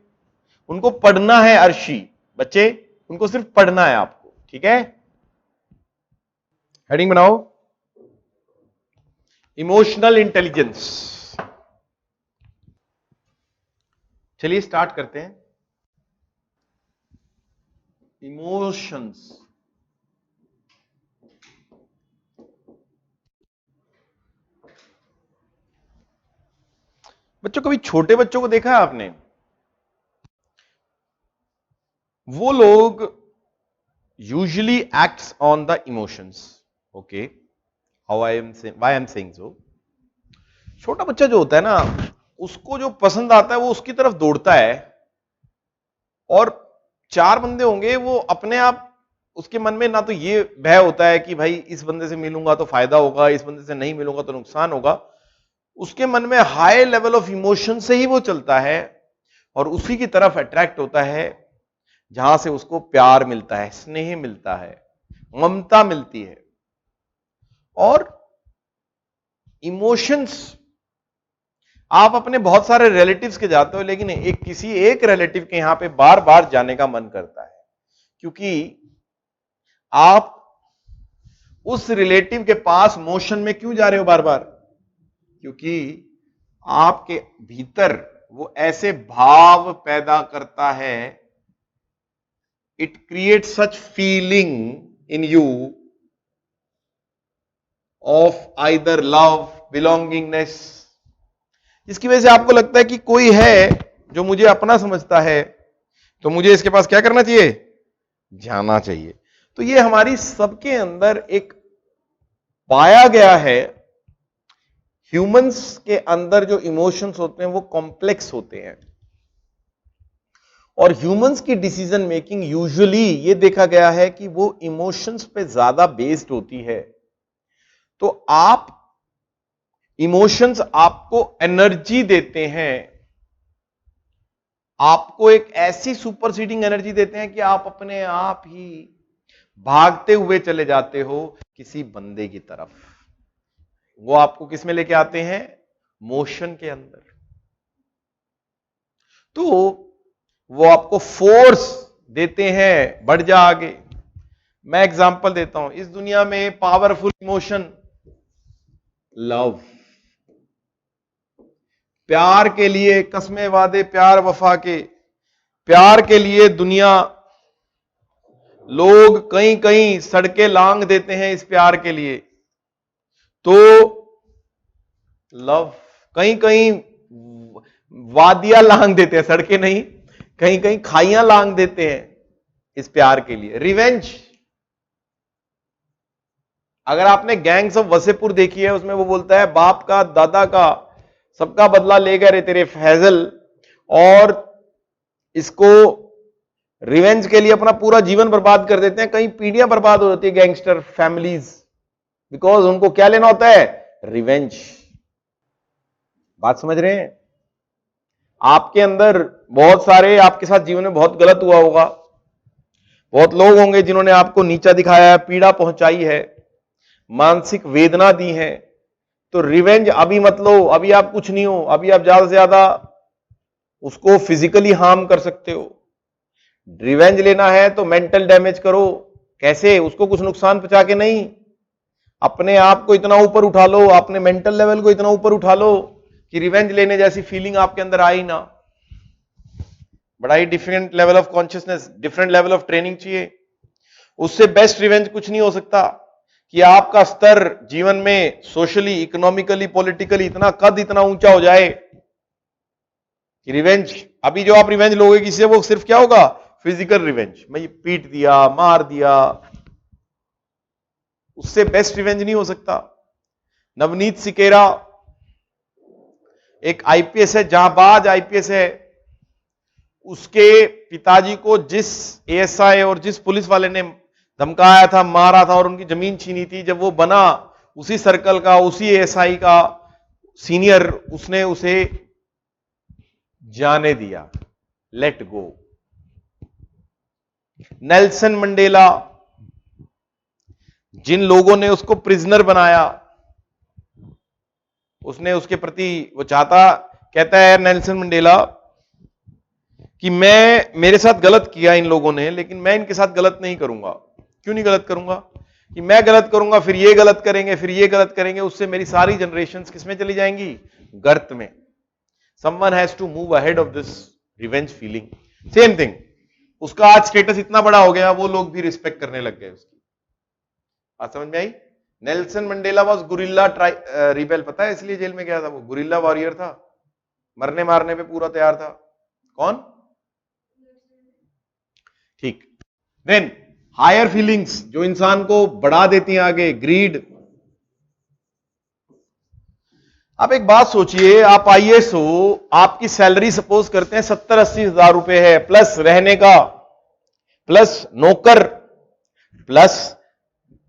उनको पढ़ना है अर्शी. बच्चे उनको सिर्फ पढ़ना है आपको, ठीक है। हेडिंग बनाओ, इमोशनल इंटेलिजेंस। चलिए स्टार्ट करते हैं। इमोशंस, बच्चों कभी छोटे बच्चों को देखा है आपने? वो लोग usually acts on the emotions, okay, why I am saying so. छोटा बच्चा जो होता है ना, उसको जो पसंद आता है वो उसकी तरफ दौड़ता है, और चार बंदे होंगे वो अपने आप, उसके मन में ना तो ये भय होता है कि भाई इस बंदे से मिलूंगा तो फायदा होगा, इस बंदे से नहीं मिलूंगा तो नुकसान होगा। उसके मन में हाई लेवल ऑफ इमोशन से ही वो चलता है और उसी की तरफ अट्रैक्ट होता है जहां से उसको प्यार मिलता है, स्नेह मिलता है, ममता मिलती है। और इमोशंस आप अपने बहुत सारे रिलेटिव्स के जाते हो, लेकिन किसी एक रिलेटिव के यहां पे बार बार जाने का मन करता है, क्योंकि आप उस रिलेटिव के पास मोशन में क्यों जा रहे हो बार बार? क्योंकि आपके भीतर वो ऐसे भाव पैदा करता है, it create such feeling in you of either love, belongingness, जिसकी वजह से आपको लगता है कि कोई है जो मुझे अपना समझता है, तो मुझे इसके पास क्या करना चाहिए? जाना चाहिए। तो ये हमारी सबके अंदर एक पाया गया है। ह्यूमंस के अंदर जो इमोशंस होते हैं वो कॉम्प्लेक्स होते हैं, और ह्यूमंस की डिसीजन मेकिंग यूजुअली ये देखा गया है कि वो इमोशंस पे ज्यादा बेस्ड होती है। तो आप इमोशंस आपको एनर्जी देते हैं, आपको एक ऐसी सुपरसीडिंग एनर्जी देते हैं कि आप अपने आप ही भागते हुए चले जाते हो किसी बंदे की तरफ। वो आपको किस में लेके आते हैं? मोशन के अंदर। तो वो आपको फोर्स देते हैं, बढ़ जा आगे। मैं एग्जांपल देता हूं, इस दुनिया में पावरफुल इमोशन लव, प्यार के लिए कस्में वादे, प्यार वफा के, प्यार के लिए दुनिया, लोग कहीं कहीं सड़कें लांग देते हैं इस प्यार के लिए। तो लव, कहीं कहीं वादियां लांग देते हैं, सड़कें नहीं, कहीं कहीं खाइयां लांग देते हैं इस प्यार के लिए। रिवेंज, अगर आपने गैंग्स ऑफ वसेपुर देखी है, उसमें वो बोलता है बाप का, दादा का, सबका बदला ले गए रे तेरे फैजल, और इसको रिवेंज के लिए अपना पूरा जीवन बर्बाद कर देते हैं। कई पीढ़ियां बर्बाद हो जाती है गैंगस्टर फैमिलीज, बिकॉज उनको क्या लेना होता है? रिवेंज। बात समझ रहे हैं? आपके अंदर बहुत सारे, आपके साथ जीवन में बहुत गलत हुआ होगा, बहुत लोग होंगे जिन्होंने आपको नीचा दिखाया है, पीड़ा पहुंचाई है, मानसिक वेदना दी है। तो रिवेंज अभी मत लो, अभी आप कुछ नहीं हो, अभी आप ज्यादा से ज्यादा उसको फिजिकली हार्म कर सकते हो। रिवेंज लेना है तो मेंटल डैमेज करो। कैसे? उसको कुछ नुकसान पहुंचा के नहीं, अपने आप को इतना ऊपर उठा लो, अपने मेंटल लेवल को इतना ऊपर उठा लो कि रिवेंज लेने जैसी फीलिंग आपके अंदर आई ना। बड़ा ही different level of consciousness, different level of training चाहिए। उससे बेस्ट रिवेंज कुछ नहीं हो सकता कि आपका स्तर जीवन में सोशली, इकोनॉमिकली, पॉलिटिकली इतना कद इतना ऊंचा हो जाए कि रिवेंज, अभी जो आप रिवेंज लोगे किसी से, वो सिर्फ क्या होगा? फिजिकल रिवेंज, मैं पीट दिया, मार दिया। उससे बेस्ट रिवेंज नहीं हो सकता। नवनीत सिकेरा एक आईपीएस है, जांबाज आईपीएस है, उसके पिताजी को जिस एएसआई और जिस पुलिस वाले ने धमकाया था, मारा था और उनकी जमीन छीनी थी, जब वो बना उसी सर्कल का, उसी एएसआई का सीनियर, उसने उसे जाने दिया, लेट गो। नेल्सन मंडेला, जिन लोगों ने उसको प्रिजनर बनाया, उसने उसके प्रति वो चाहता, कहता है नेल्सन मंडेला कि मेरे साथ गलत किया इन लोगों ने, लेकिन मैं इनके साथ गलत नहीं करूंगा। क्यों नहीं गलत करूंगा? कि मैं गलत करूंगा, फिर ये गलत करेंगे, फिर ये गलत करेंगे, उससे मेरी सारी जनरेशंस किसमें चली जाएंगी? गर्त में। Someone has to move ahead of this revenge feeling. Same thing. उसका आज स्टेटस इतना बड़ा हो गया, वो लोग भी रिस्पेक्ट करने लग गए उसकी। बात समझ में आई? Nelson Mandela was guerrilla rebel, पता है इसलिए जेल में गया था वो, गुरिल्ला वॉरियर था, मरने मारने पे पूरा तैयार था। कौन? ठीक। देन हायर फीलिंग्स जो इंसान को बढ़ा देती हैं आगे, ग्रीड। आप एक बात सोचिए, आप आईएएस हो, आपकी सैलरी सपोज करते हैं 70-80 हजार रुपए है, प्लस रहने का, प्लस नौकर, plus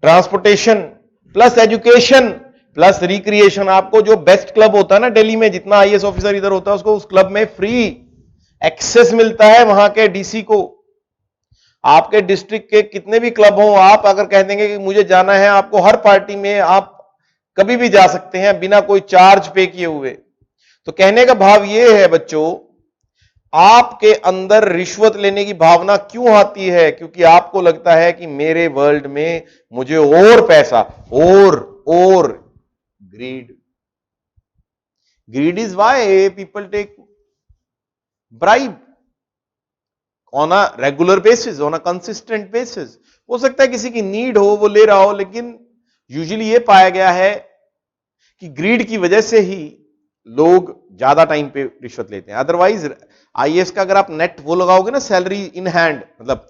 transportation, plus education, plus recreation. आपको जो बेस्ट क्लब होता है ना दिल्ली में, जितना आईएएस ऑफिसर इधर होता है उसको उस क्लब में फ्री एक्सेस मिलता है वहां के डीसी को। आपके डिस्ट्रिक्ट के कितने भी क्लब हो, आप अगर कह देंगे कि मुझे जाना है, आपको हर पार्टी में आप कभी भी जा सकते हैं बिना कोई चार्ज पे किए हुए। तो कहने का भाव यह है बच्चों, आपके अंदर रिश्वत लेने की भावना क्यों आती है? क्योंकि आपको लगता है कि मेरे वर्ल्ड में मुझे और पैसा, और greed is why people take bribe on a regular basis, on a consistent basis. हो सकता है किसी की नीड हो, वो ले रहा हो, लेकिन यूजुअली ये पाया गया है कि ग्रीड की वजह से ही लोग ज्यादा टाइम पे रिश्वत लेते हैं। अदरवाइज आईएएस का अगर आप नेट वो लगाओगे ना, सैलरी इन हैंड, मतलब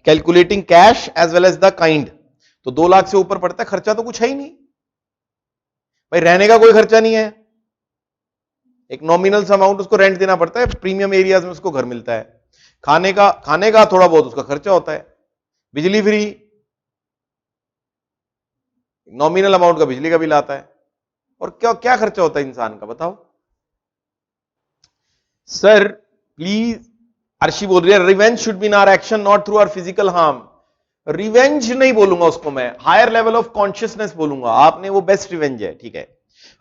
calculating cash as well as the kind, तो 2 लाख से ऊपर पड़ता है। खर्चा तो कुछ है ही नहीं भाई, रहने का कोई खर्चा नहीं है, एक नॉमिनल अमाउंट उसको रेंट देना पड़ता है, प्रीमियम एरियाज में उसको घर मिलता है, खाने का थोड़ा बहुत उसका खर्चा होता है, बिजली फ्री, नॉमिनल अमाउंट का बिजली का बिल आता है, और क्या क्या खर्चा होता है इंसान का, बताओ सर प्लीज। अर्शी बोल रही है revenge should be in our action not through our physical harm. Revenge नहीं बोलूंगा उसको मैं, हायर लेवल ऑफ कॉन्शियसनेस बोलूंगा। आपने वो बेस्ट रिवेंज है, ठीक है।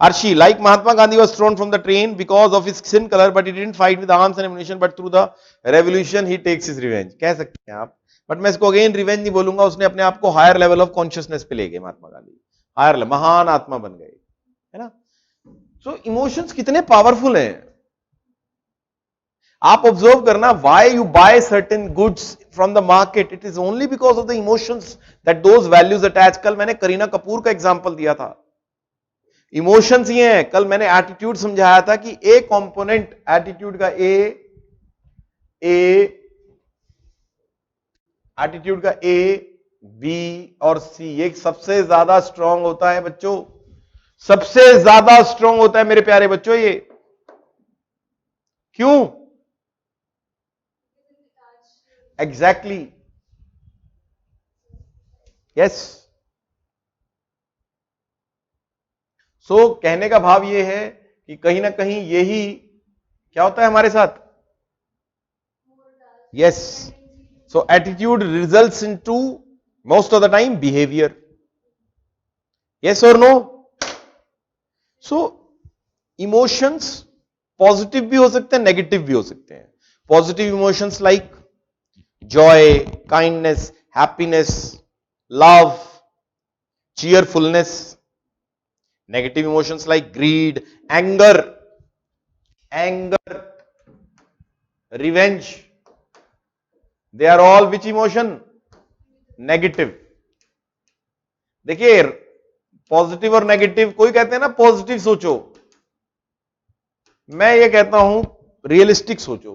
Arshi, like Mahatma Gandhi was thrown from the train because of his skin color, but he didn't fight with arms and ammunition, but through the revolution he takes his revenge. कह सकते हैं आप, बट मैं इसको अगेन रिवेंज नहीं बोलूंगा। उसने अपने आप को हायर लेवल ऑफ कॉन्शियसनेस पे ले गए महात्मा गांधी, हायर महान आत्मा बन गए, है ना। सो इमोशंस कितने पावरफुल हैं। आप ऑब्जर्व करना, why you buy certain goods from the market, it is only because of the emotions that those values attach. कल मैंने करीना कपूर का एग्जांपल दिया था, इमोशंस ये हैं। कल मैंने एटीट्यूड समझाया था कि ए कंपोनेंट एटीट्यूड का एटीट्यूड का ए, बी और सी, ये सबसे ज्यादा स्ट्रांग होता है बच्चों, सबसे ज्यादा स्ट्रांग होता है मेरे प्यारे बच्चों। ये क्यों? Exactly, yes. सो कहने का भाव यह है कि कहीं ना कहीं यही क्या होता है हमारे साथ, yes. So attitude results into most of the time behaviour, yes और नो। सो इमोशंस पॉजिटिव भी हो सकते हैं, नेगेटिव भी हो सकते हैं। Positive emotions like Joy, kindness, happiness, love, cheerfulness. Negative emotions like greed, anger, revenge, they are all which emotion? Negative. देखिए पॉजिटिव और नेगेटिव, कोई कहते हैं ना पॉजिटिव सोचो, मैं ये कहता हूं रियलिस्टिक सोचो,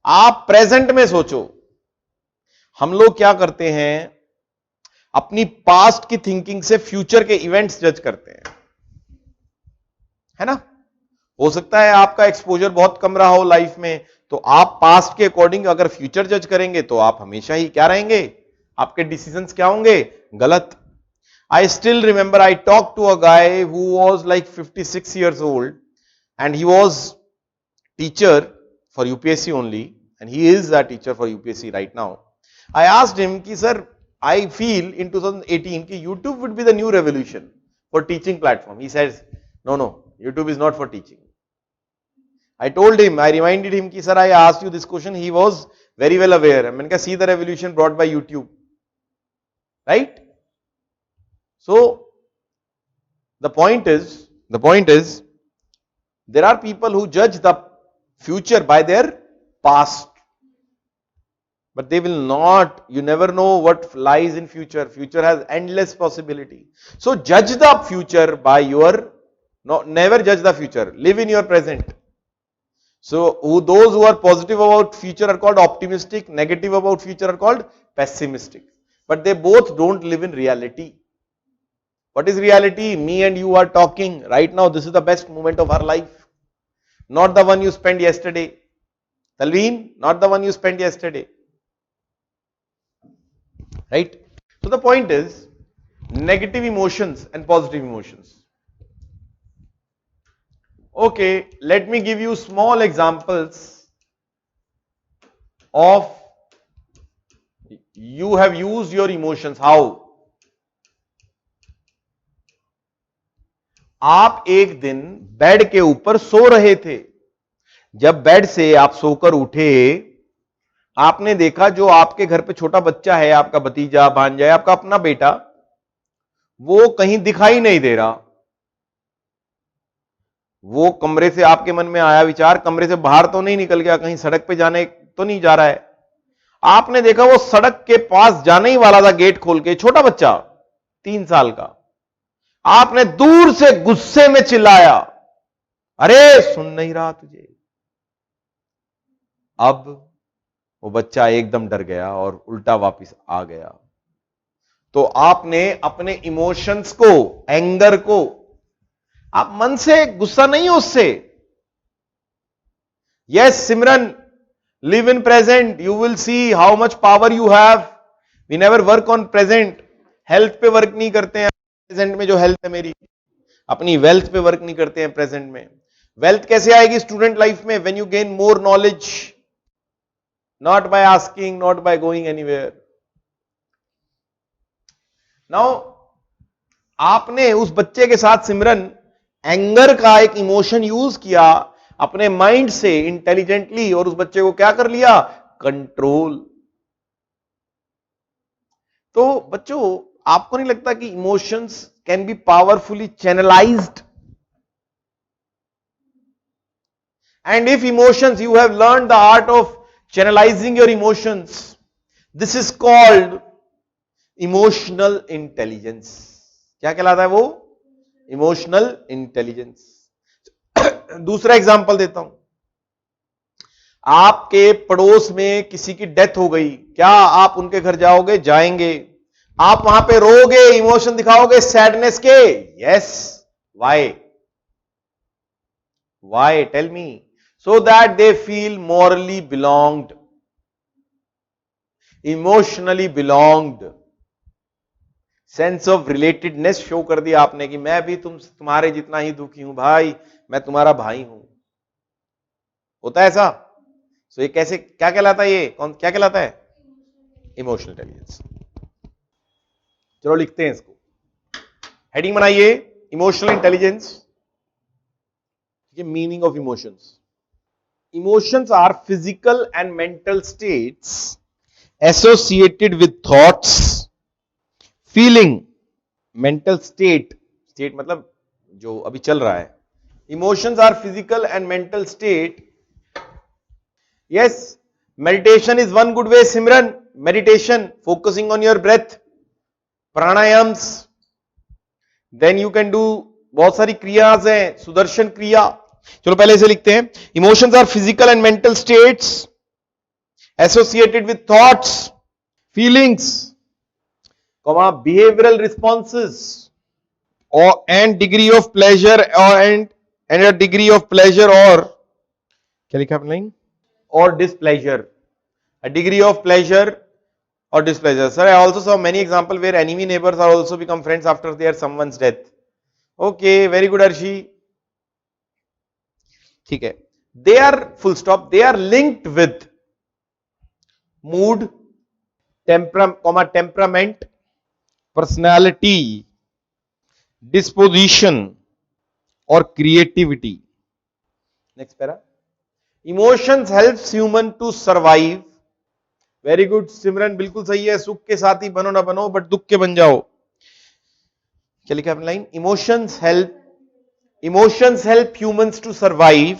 आप प्रेजेंट में सोचो। हम लोग क्या करते हैं, अपनी पास्ट की थिंकिंग से फ्यूचर के इवेंट्स जज करते हैं, है ना। हो सकता है आपका एक्सपोजर बहुत कम रहा हो लाइफ में, तो आप पास्ट के अकॉर्डिंग अगर फ्यूचर जज करेंगे तो आप हमेशा ही क्या रहेंगे, आपके डिसीजंस क्या होंगे, गलत। I still remember I talk to a guy who was like 56 years old and he was teacher for UPSC only and he is a teacher for UPSC right now. I asked him ki sir, I feel in 2018 ki YouTube would be the new revolution for teaching platform. He says no, YouTube is not for teaching. I told him, I reminded him कि sir I asked you this question, he was very well aware. मैंने कहा see the revolution brought by YouTube, right? So the point is there are people who judge the future by their past, but they will not, you never know what lies in future. Future has endless possibility. So judge the future by your, no, never judge the future, live in your present. So those who are positive about future are called optimistic, negative about future are called pessimistic, but they both don't live in reality. What is reality? Me and you are talking right now. This is the best moment of our life, not the one you spent yesterday. Talveen, not the one you spent yesterday. Right? So the point is negative emotions and positive emotions. Okay, let me give you small examples of you have used your emotions. How? आप एक दिन बेड के ऊपर सो रहे थे, जब बेड से आप सोकर उठे, आपने देखा जो आपके घर पे छोटा बच्चा है, आपका भतीजा, भांजा है, आपका अपना बेटा, वो कहीं दिखाई नहीं दे रहा। वो कमरे से आपके मन में आया विचार, कमरे से बाहर तो नहीं निकल गया, कहीं सड़क पे जाने तो नहीं जा रहा है। आपने देखा वो सड़क के पास जाने ही वाला था गेट खोल के, छोटा बच्चा 3 साल का। आपने दूर से गुस्से में चिल्लाया, अरे सुन नहीं रहा तुझे। अब वो बच्चा एकदम डर गया और उल्टा वापस आ गया। तो आपने अपने इमोशंस को, एंगर को, आप मन से गुस्सा नहीं हो उससे। Yes Simran, live in present, you will see how much power you have. We never work on present, health पे वर्क नहीं करते हैं प्रेजेंट में। जो हेल्थ है मेरी, अपनी वेल्थ पे वर्क नहीं करते हैं प्रेजेंट में। वेल्थ कैसे आएगी स्टूडेंट लाइफ में? When you gain more knowledge, not by asking, not by going anywhere. Now आपने उस बच्चे के साथ सिमरन एंगर का एक इमोशन यूज किया अपने माइंड से इंटेलिजेंटली, और उस बच्चे को क्या कर लिया? कंट्रोल। तो बच्चों, आपको नहीं लगता कि emotions can be powerfully channelised? And if emotions, you have learn the art of channelising your emotions, this is called emotional intelligence. क्या कहलाता है वो? Emotional intelligence. दूसरा एग्जांपल देता हूं। आपके पड़ोस में किसी की डेथ हो गई, क्या आप उनके घर जाओगे? जाएंगे। आप वहां पे रोगे, इमोशन दिखाओगे सैडनेस के? Yes. Why? Why? Tell me. So that they feel morally belonged, emotionally belonged. Sense of relatedness show कर दिया आपने कि मैं भी तुम्हारे जितना ही दुखी हूं भाई, मैं तुम्हारा भाई हूं। होता है ऐसा? सो ये कैसे, क्या कहलाता है? ये क्या कहलाता है? Emotional intelligence. चलो लिखते हैं इसको, हेडिंग बनाइए, इमोशनल इंटेलिजेंस। ये meaning of emotions. Emotions are physical and mental states associated with thoughts, feeling. Mental state, state मतलब जो अभी चल रहा है। Emotions are physical and mental state. Yes, meditation is one good way Simran. Meditation, focusing on your breath, pranayams, then you can do, बहुत सारी क्रियाज हैं, सुदर्शन क्रिया। चलो पहले इसे लिखते हैं। Emotions are physical and mental states associated with thoughts, feelings, behavioral responses, or and degree of pleasure, or and a degree of pleasure, or क्या लिखा आपने? or displeasure, a degree of pleasure or displeasure. Sir, I also saw many examples where enemy neighbors are also become friends after their someone's death. Okay, very good Arshi. ठीक है, they are full stop, they are linked with mood, temperament, personality, disposition or creativity. Next para. Emotions helps human to survive. Very good Simran, बिल्कुल सही है। सुख के साथी बनो ना बनो, बट दुख के बन जाओ। क्या लिखा है line? Emotions help humans to survive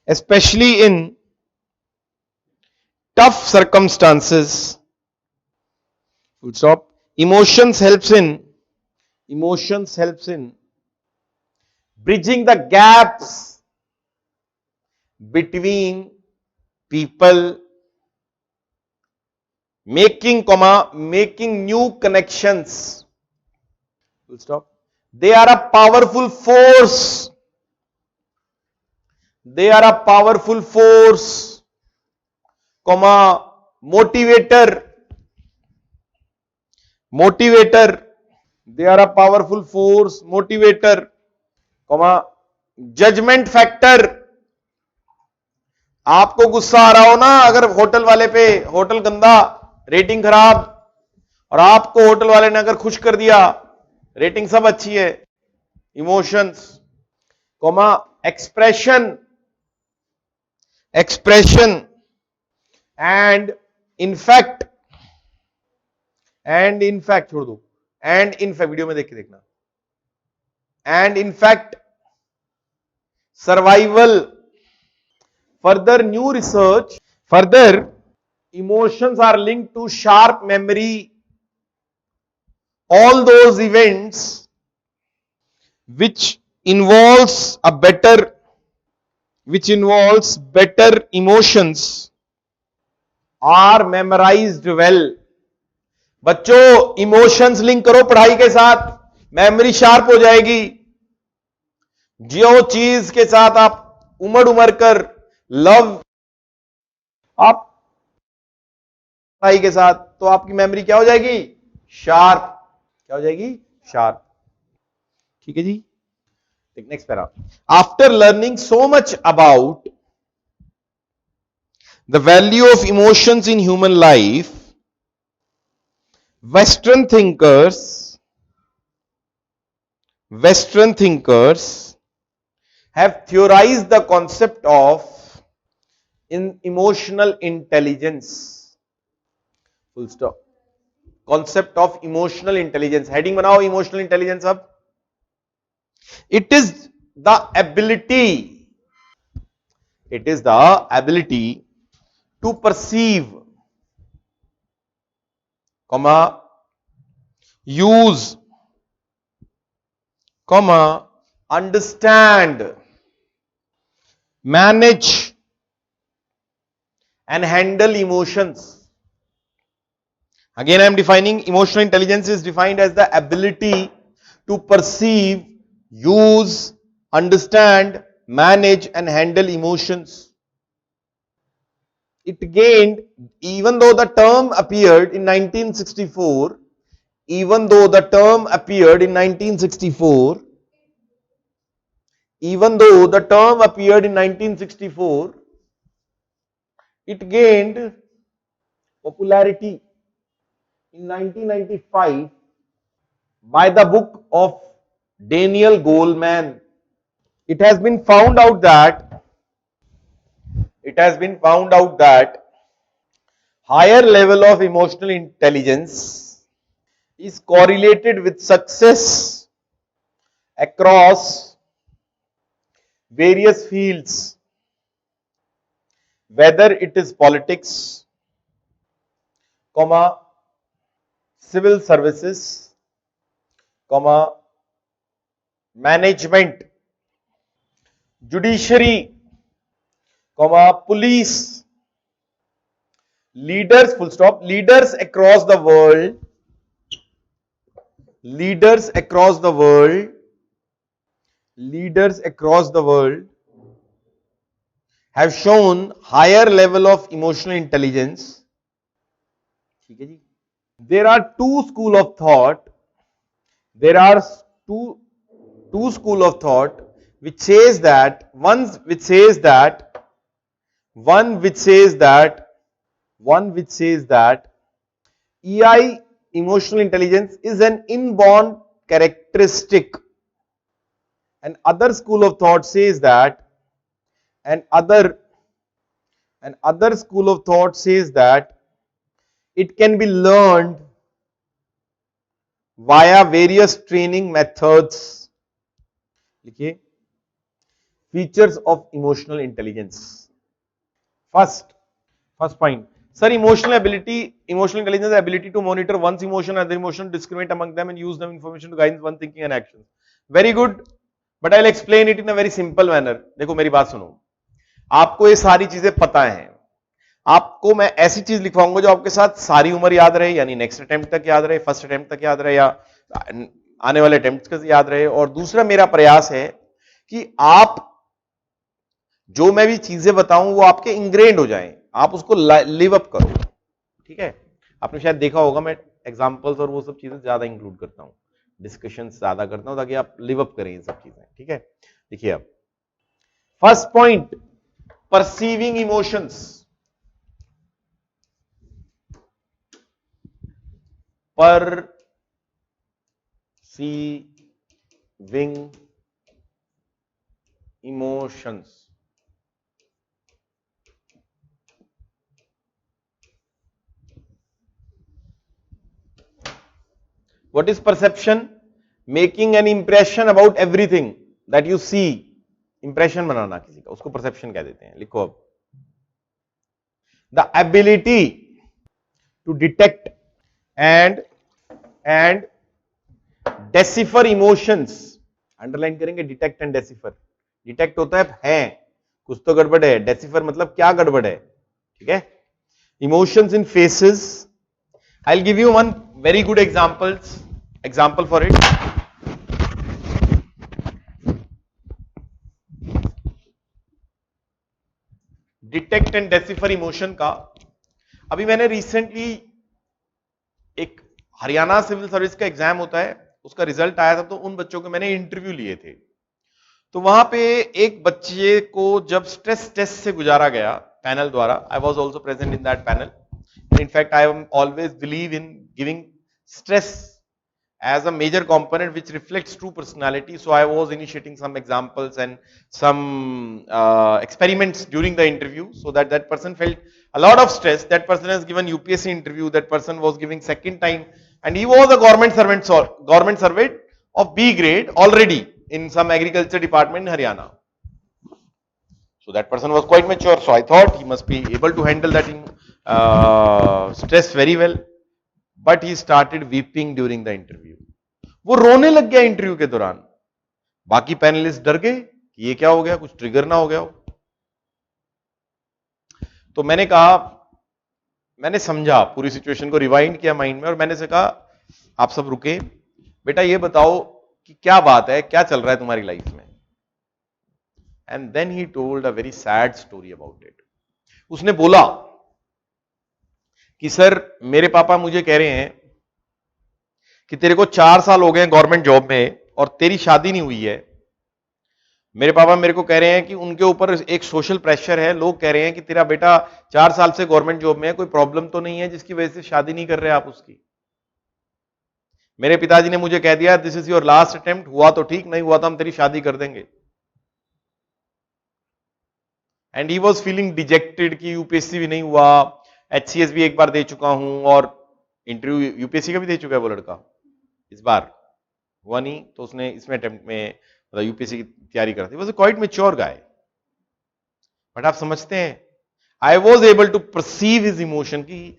especially in tough circumstances. Full stop. Emotions helps in bridging the gaps between people, making new connections. Full stop. They are a powerful force. They are a powerful force, motivator. They are a powerful force, motivator, judgment factor. आपको गुस्सा आ रहा हो ना, अगर होटल वाले पे, होटल गंदा, रेटिंग खराब, और आपको होटल वाले ने अगर खुश कर दिया, रेटिंग सब अच्छी है। Emotions, expression and in fact छोड़ दो, and in fact वीडियो में देख के देखना, and in fact survival. Further new research, emotions are linked to sharp memory. All those events which involves better emotions are memorized well. बच्चों, इमोशंस लिंक करो पढ़ाई के साथ, मेमोरी शार्प हो जाएगी। जो चीज के साथ आप उमड़ कर लव आप पढ़ाई के साथ, तो आपकी मेमोरी क्या हो जाएगी? शार्प। क्या हो जाएगी? शार्प। ठीक है जी। Next para. After learning so much about the value of emotions in human life, Western thinkers have theorized the concept of emotional intelligence. Full stop. Concept of emotional intelligence. Heading बनाओ emotional intelligence अब. It is the ability to perceive, use, understand, manage and handle emotions. Again I am defining emotional intelligence is defined as the ability to perceive, use, understand, manage and handle emotions. It gained, even though the term appeared in 1964, it gained popularity in 1995 by the book of Daniel Goleman. It has been found out that higher level of emotional intelligence is correlated with success across various fields, whether it is politics, civil services, management, judiciary, police, leaders, full stop, leaders across the world have shown higher level of emotional intelligence. There are two school of thought. Which says that one which says that EI, emotional intelligence, is an inborn characteristic, and other school of thought says that An other school of thought says that it can be learned via various training methods. लिखिए, features of emotional intelligence. First point. Sir, emotional intelligence, the ability to monitor one's emotion and other emotion, discriminate among them and use them information to guide one's thinking and actions. Very good, but I'll explain it in a very simple manner. देखो मेरी बात सुनो, आपको ये सारी चीजें पता हैं, आपको मैं ऐसी चीज लिखवाऊंगा जो आपके साथ सारी उम्र याद रहे, यानी नेक्स्ट अटेम्प्ट तक याद रहे, फर्स्ट अटेम्प्ट तक याद रहे, या आने वाले अटेम्प्ट तक याद रहे। और दूसरा मेरा प्रयास है कि आप जो मैं भी चीजें बताऊं वो आपके इंग्रेंड हो जाएं, आप उसको लिव अप करो। ठीक है, आपने शायद देखा होगा मैं एग्जांपल्स और वो सब चीजें ज्यादा इंक्लूड करता हूं, डिस्कशन ज्यादा करता हूं ताकि आप लिव अप करें ये सब चीजें। ठीक है, देखिए अब first point, perceiving emotions. Perceiving emotions. What is perception? Making an impression about everything that you see. Impression बनाना किसी का, उसको perception कह देते हैं। लिखो अब, the ability to detect and decipher emotions. Underline करेंगे detect and decipher. Detect होता है कुछ तो गड़बड़ है, decipher मतलब क्या गड़बड़ है। ठीक है, emotions in faces. I'll give you one very good example for it. Detect and decipher emotion का अभी मैंने रिसेंटली एक हरियाणा सिविल सर्विस का एग्जाम होता है, उसका रिजल्ट आया था, तो उन बच्चों के मैंने इंटरव्यू लिए थे। तो वहां पे एक बच्चे को जब स्ट्रेस टेस्ट से गुजारा गया पैनल द्वारा, I was also present in that panel, in fact I always believe in giving stress as a major component which reflects true personality. So I was initiating some examples and some experiments during the interview so that that person felt a lot of stress. That person has given UPSC interview, that person was giving second time, and he was a government servant of B grade already in some agriculture department in Haryana. So that person was quite mature, so I thought he must be able to handle that stress very well, but he started weeping during the interview. वो रोने लग गया इंटरव्यू के दौरान। बाकी पैनलिस्ट डर गए कि ये क्या हो गया, कुछ ट्रिगर ना हो गया हो। तो मैंने कहा, मैंने समझा पूरी सिचुएशन को, रिवाइंड किया माइंड में, और मैंने से कहा आप सब रुके, बेटा ये बताओ कि क्या बात है, क्या चल रहा है तुम्हारी लाइफ में। And then he told a very sad story about it. उसने बोला कि सर मेरे पापा मुझे कह रहे हैं कि तेरे को 4 साल हो गए गवर्नमेंट जॉब में और तेरी शादी नहीं हुई है। मेरे पापा मेरे को कह रहे हैं कि उनके ऊपर एक सोशल प्रेशर है, लोग कह रहे हैं कि तेरा बेटा 4 साल से गवर्नमेंट जॉब में है, कोई प्रॉब्लम तो नहीं है जिसकी वजह से शादी नहीं कर रहे आप उसकी। मेरे पिताजी ने मुझे कह दिया this is your last attempt, हुआ तो ठीक, नहीं हुआ तो हम तेरी शादी कर देंगे। And he was feeling dejected कि यूपीएससी भी नहीं हुआ, एचसीएस भी एक बार दे चुका हूं और इंटरव्यू यूपीएससी का भी दे चुका है वो लड़का, इस बार हुआ नहीं, तो उसने इसमें अटेम्प्ट में मतलब यूपीएससी की तैयारी कर रही। Was a quite mature guy, but आप समझते हैं I was able to perceive his emotion की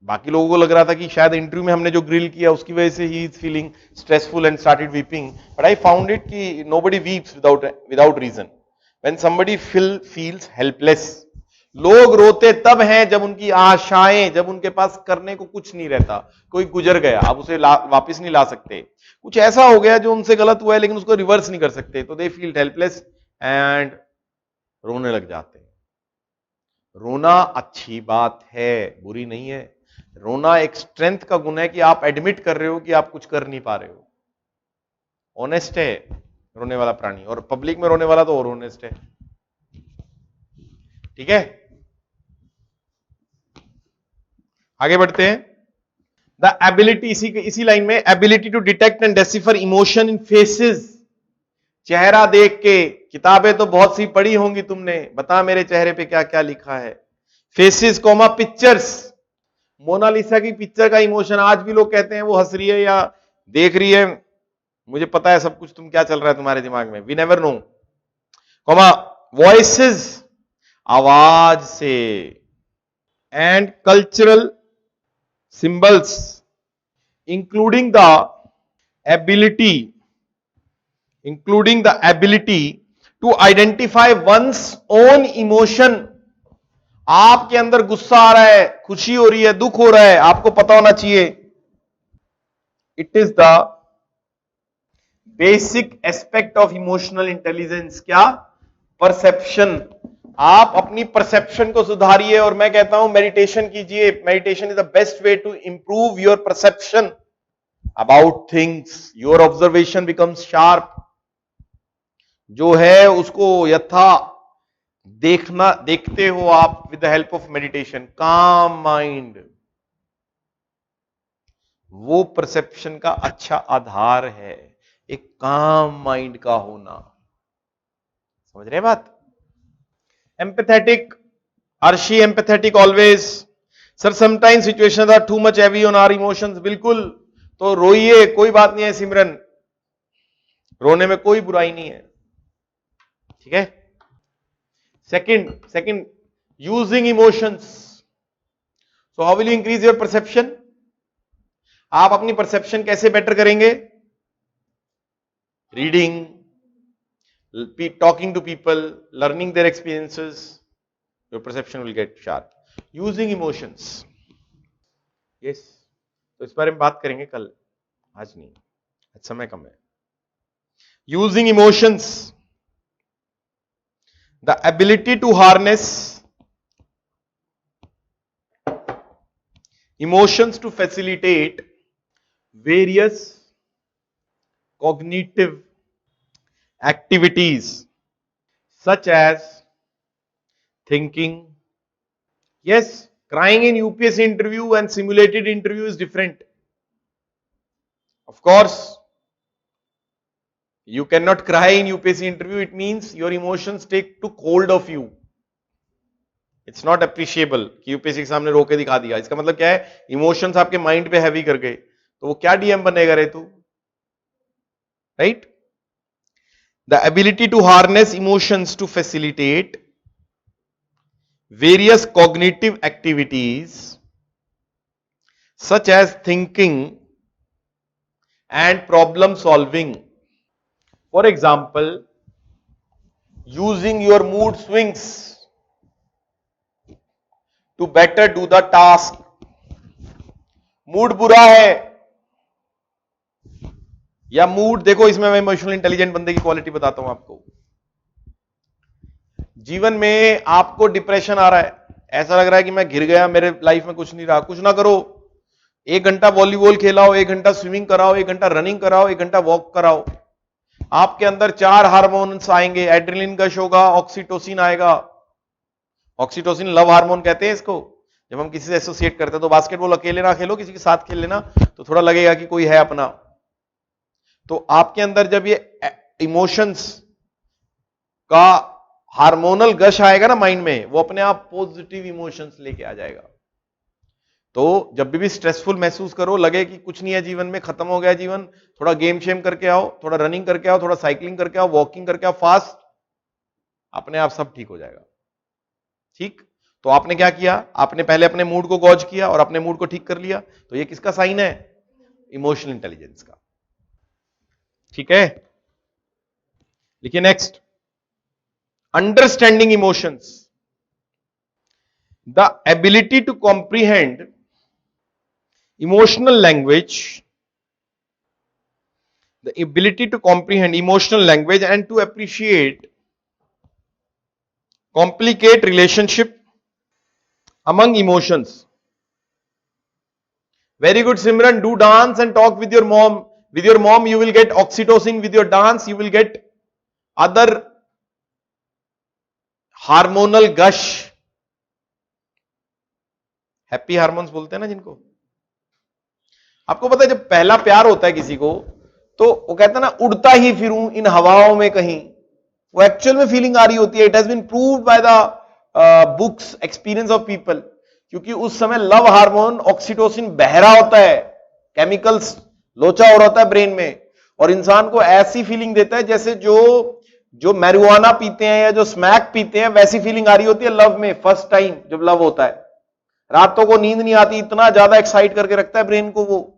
बाकी लोगों को लग रहा था कि शायद इंटरव्यू में हमने जो ग्रिल किया उसकी वजह से ही is feeling stressful and started weeping, but I found it कि nobody weeps without reason. When somebody feels helpless, लोग रोते तब हैं जब उनकी आशाएं, जब उनके पास करने को कुछ नहीं रहता, कोई गुजर गया, आप उसे वापस नहीं ला सकते, कुछ ऐसा हो गया जो उनसे गलत हुआ है लेकिन उसको रिवर्स नहीं कर सकते, तो दे फील हेल्पलेस एंड रोने लग जाते हैं। रोना अच्छी बात है, बुरी नहीं है। रोना एक स्ट्रेंथ का गुण है कि आप एडमिट कर रहे हो कि आप कुछ कर नहीं पा रहे हो। ऑनेस्ट है रोने वाला प्राणी, और पब्लिक में रोने वाला तो और ऑनेस्ट है। ठीक है, आगे बढ़ते हैं। द एबिलिटी, इसी लाइन में, ability to detect and decipher emotion in faces, चेहरा देख के, किताबें तो बहुत सी पढ़ी होंगी तुमने, बता मेरे चेहरे पे क्या क्या लिखा है। फेसेस कॉमा पिक्चर्स, मोनालिसा की पिक्चर का इमोशन आज भी लोग कहते हैं वो हंस रही है या देख रही है, मुझे पता है सब कुछ तुम क्या चल रहा है तुम्हारे दिमाग में, we never know. Comma voices, आवाज से, and cultural symbols including the ability to identify one's own emotion. आपके अंदर गुस्सा आ रहा है, खुशी हो रही है, दुख हो रहा है, आपको पता होना चाहिए। It is the basic aspect of emotional intelligence. क्या? परसेप्शन। आप अपनी परसेप्शन को सुधारिए, और मैं कहता हूं मेडिटेशन कीजिए। Meditation is the best way to improve your perception about things. Your observation becomes sharp. जो है उसको यथा देखते हो आप with the help of meditation. Calm mind वो परसेप्शन का अच्छा आधार है, एक काम माइंड का होना। समझ रहे बात? Empathetic, Arshi empathetic always. Sir sometimes situations are too much heavy on our emotions. बिल्कुल, तो रोइए, कोई बात नहीं है सिमरन, रोने में कोई बुराई नहीं है, ठीक है। Second using emotions. So how will you increase your perception? आप अपनी परसेप्शन कैसे बेटर करेंगे? Reading, talking to people, learning their experiences, your perception will get sharp. Using emotions. Yes. तो इस बारे में बात करेंगे कल, आज नहीं, आज समय कम है। Using emotions. The ability to harness emotions to facilitate various cognitive activities such as thinking. Yes, crying in UPSC interview and simulated interview is different. Of course, you cannot cry in UPSC interview. It means your emotions took hold of you. It's not appreciable कि यूपीएससी के सामने रोके दिखा दिया। इसका मतलब क्या है? इमोशंस आपके माइंड पे हैवी कर गए, तो वो क्या डीएम बनेगा रे तू, right? The ability to harness emotions to facilitate various cognitive activities such as thinking and problem solving. For example, using your mood swings to better do the task. Mood बुरा है या मूड, देखो इसमें मैं इमोशनल इंटेलिजेंट बंदे की क्वालिटी बताता हूं आपको। जीवन में आपको डिप्रेशन आ रहा है, ऐसा लग रहा है कि मैं घिर गया, मेरे लाइफ में कुछ नहीं रहा। कुछ ना करो, 1 घंटा वॉलीबॉल खेलाओ, 1 घंटा स्विमिंग कराओ, 1 घंटा रनिंग कराओ, 1 घंटा वॉक कराओ। आपके अंदर 4 हार्मोन्स आएंगे। एड्रेनलिन गश होगा, ऑक्सीटोसिन आएगा। ऑक्सीटोसिन लव हार्मोन कहते हैं इसको। जब हम किसी से एसोसिएट करते हैं, तो बास्केटबॉल अकेले ना खेलो, किसी के साथ खेल लेना, तो थोड़ा लगेगा कि कोई है अपना। तो आपके अंदर जब ये इमोशंस का हार्मोनल गश आएगा ना माइंड में, वो अपने आप पॉजिटिव इमोशंस लेके आ जाएगा। तो जब भी स्ट्रेसफुल महसूस करो, लगे कि कुछ नहीं है जीवन में, खत्म हो गया जीवन, थोड़ा गेम शेम करके आओ, थोड़ा रनिंग करके आओ, थोड़ा साइकिलिंग करके आओ, वॉकिंग करके आओ फास्ट, अपने आप सब ठीक हो जाएगा। ठीक? तो आपने क्या किया? आपने पहले अपने मूड को गॉज किया और अपने मूड को ठीक कर लिया। तो ये किसका साइन है? इमोशनल इंटेलिजेंस का। ठीक है, लिखिए next, understanding emotions. The ability to comprehend emotional language, the ability to comprehend emotional language and to appreciate complicate relationship among emotions. Very good, Simran. Do dance and talk with your mom. With your mom, you will get oxytocin. With your dance, you will get other hormonal gush. Happy hormones बोलते हैं ना जिनको। आपको पता है जब पहला प्यार होता है किसी को, तो वो कहता है ना, उड़ता ही फिरूं इन हवाओं में कहीं, वो एक्चुअल में फीलिंग आ रही होती है। It has been proved by the books, experience of people, क्योंकि उस समय लव हार्मोन ऑक्सीटोसिन बह रहा होता है, केमिकल्स लोचा हो रहा होता है ब्रेन में, और इंसान को ऐसी फीलिंग देता है जैसे जो मैरिजुआना पीते हैं या जो स्मैक पीते हैं, वैसी फीलिंग आ रही होती है लव में। फर्स्ट टाइम जब लव होता है, रातों को नींद नहीं आती, इतना ज्यादा एक्साइट करके रखता है ब्रेन को वो।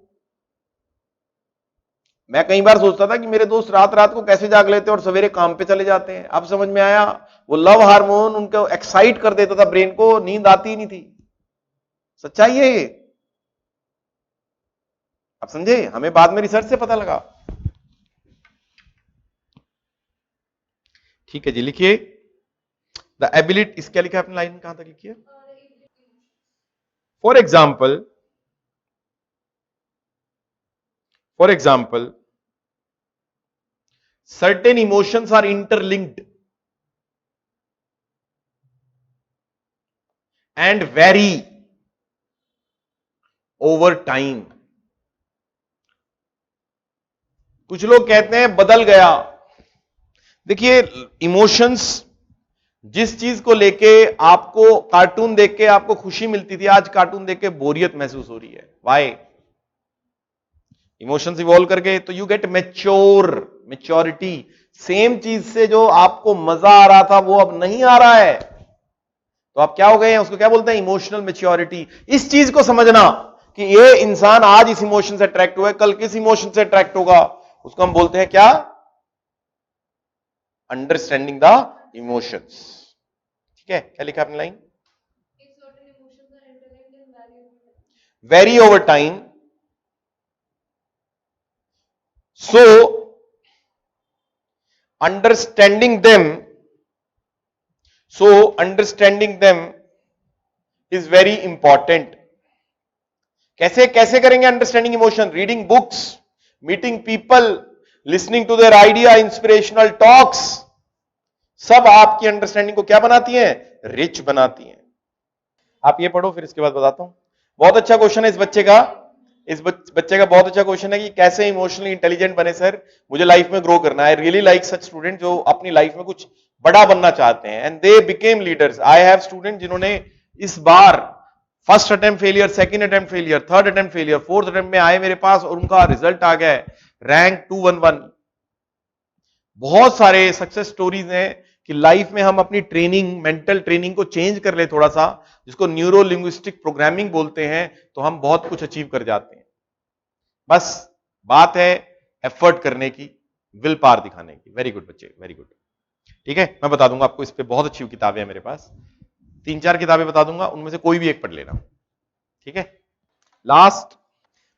मैं कई बार सोचता था कि मेरे दोस्त रात रात को कैसे जाग लेते हैं और सवेरे काम पे चले जाते हैं। अब समझ में आया, वो लव हार्मोन उनको एक्साइट कर देता था ब्रेन को, नींद आती ही नहीं थी। सच्चाई है ये, आप समझे? हमें बाद में रिसर्च से पता लगा। ठीक है जी, लिखिए द एबिलिटी, इस क्या लिखा है आपने लाइन, कहां तक लिखिए? For example certain emotions are interlinked and vary over time. कुछ लोग कहते हैं बदल गया। देखिए, इमोशंस, जिस चीज को लेके आपको कार्टून देख के आपको खुशी मिलती थी, आज कार्टून देख के बोरियत महसूस हो रही है। वाई? इमोशंस इवॉल्व करके, तो यू गेट मैच्योरिटी। सेम चीज से जो आपको मजा आ रहा था वो अब नहीं आ रहा है, तो आप क्या हो गए हैं, उसको क्या बोलते हैं? Emotional maturity. इस चीज को समझना कि ये इंसान आज इस इमोशन से अट्रैक्ट हुआ है, कल किस इमोशन से अट्रैक्ट होगा, उसको हम बोलते हैं क्या? Understanding the emotions. ठीक है, क्या लिखा आपने line? Very over time, so understanding them is very important. कैसे कैसे करेंगे understanding emotion? Reading books, meeting people, listening to their idea, inspirational talks, सब आपकी अंडरस्टैंडिंग को क्या बनाती हैं? रिच बनाती हैं। आप ये पढ़ो, फिर इसके बाद बताता हूं। बहुत अच्छा क्वेश्चन है इस बच्चे का, बहुत अच्छा क्वेश्चन है कि कैसे इमोशनली इंटेलिजेंट बने सर, मुझे लाइफ में ग्रो करना है। रियली लाइक सच स्टूडेंट जो अपनी लाइफ में कुछ बड़ा बनना चाहते हैं, and they became leaders. I have student जिन्होंने इस बार first attempt failure, second attempt failure, third attempt failure, fourth attempt में आए मेरे पास और उनका रिजल्ट आ गया है रैंक 211। बहुत सारे सक्सेस स्टोरीज हैं कि लाइफ में हम अपनी ट्रेनिंग, मेंटल ट्रेनिंग को चेंज कर ले थोड़ा सा, जिसको न्यूरो लिंग्विस्टिक प्रोग्रामिंग बोलते हैं, तो हम बहुत कुछ अचीव कर जाते हैं। बस बात है एफर्ट करने की, विल पावर दिखाने की। वेरी गुड बच्चे, वेरी गुड। ठीक है, मैं बता दूंगा आपको, इस पे बहुत अच्छी किताबें हैं मेरे पास, 3-4 किताबें बता दूंगा, उनमें से कोई भी एक पढ़ लेना। ठीक है, last,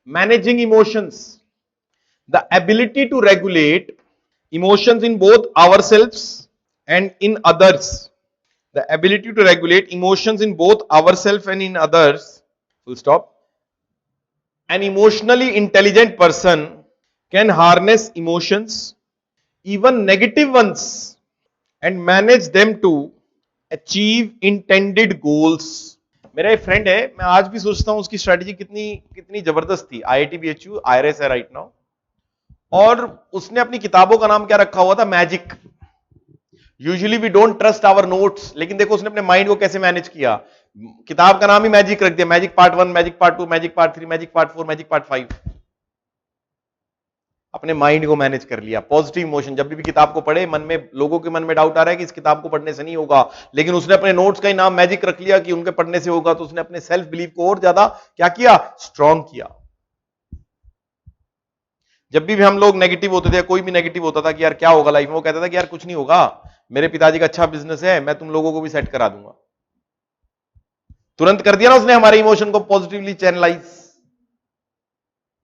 managing emotions, the ability to regulate emotions in both ourselves and in others. The ability to regulate emotions in both ourselves and in others. Full stop. An emotionally intelligent person can harness emotions, even negative ones, and manage them to achieve intended goals. मेरा एक फ्रेंड है, मैं आज भी सोचता हूं उसकी स्ट्रेटेजी कितनी जबरदस्त थी। IIT BHU IRS है राइट नाउ, और उसने अपनी किताबों का नाम क्या रखा हुआ था? Magic. Usually we don't trust our notes, लेकिन देखो उसने अपने माइंड को कैसे मैनेज किया। किताब का नाम ही मैजिक रख दिया, magic part 1, magic part 2, magic part 3, magic part 4, magic part 5। अपने माइंड को मैनेज कर लिया। पॉजिटिव इमोशन, जब भी किताब को पढ़े, मन में, लोगों के मन में डाउट आ रहा है कि इस किताब को पढ़ने से नहीं होगा, लेकिन उसने अपने नोट्स का ही नाम मैजिक रख लिया कि उनके पढ़ने से होगा, तो उसने अपने सेल्फ बिलीफ को और ज्यादा क्या किया? स्ट्रॉन्ग किया। जब भी हम लोग नेगेटिव होते थे, कोई भी नेगेटिव होता था कि यार क्या होगा लाइफ में, वो कहता था कि यार कुछ नहीं होगा, मेरे पिताजी का अच्छा बिजनेस है, मैं तुम लोगों को भी सेट करा दूंगा। तुरंत कर दिया ना उसने हमारे इमोशन को पॉजिटिवली चैनलाइज।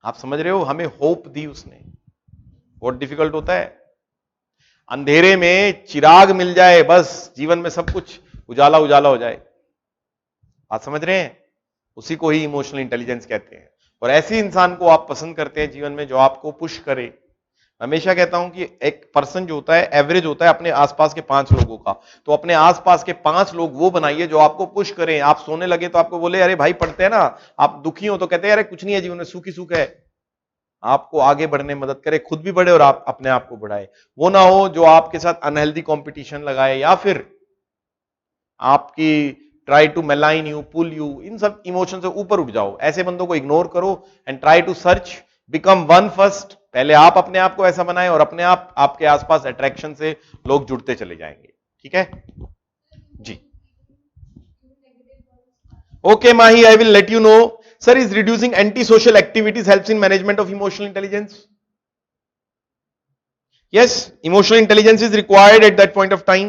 आप समझ रहे हो? हमें होप दी उसने। बहुत डिफिकल्ट होता है, अंधेरे में चिराग मिल जाए, बस जीवन में सब कुछ उजाला उजाला हो जाए। आप समझ रहे हैं? उसी को ही इमोशनल इंटेलिजेंस कहते हैं। और ऐसे इंसान को आप पसंद करते हैं जीवन में जो आपको पुश करे। हमेशा कहता हूं कि एक पर्सन जो होता है, एवरेज होता है अपने आसपास के 5 लोगों का, तो अपने आसपास के 5 लोग वो बनाइए जो आपको पुश करें। आप सोने लगे तो आपको बोले अरे भाई पढ़ते हैं ना, आप दुखी हो तो कहते हैं अरे कुछ नहीं है जीवन में, सुख ही सुख है। आपको आगे बढ़ने में मदद करे, खुद भी बढ़े और आप अपने आप को बढ़ाए। वो ना हो जो आपके साथ अनहेल्दी कंपटीशन लगाए या फिर आपकी try to malign you, pull you, इन सब इमोशन से ऊपर उठ जाओ। ऐसे बंदों को इग्नोर करो and try to search, become one first. पहले आप अपने आप को ऐसा बनाए और अपने आप आपके आसपास अट्रैक्शन से लोग जुड़ते चले जाएंगे। ठीक है जी। Okay, Mahi, I will let you know. Sir, is reducing antisocial activities helps in management of emotional intelligence? Yes, emotional intelligence is required at that point of time.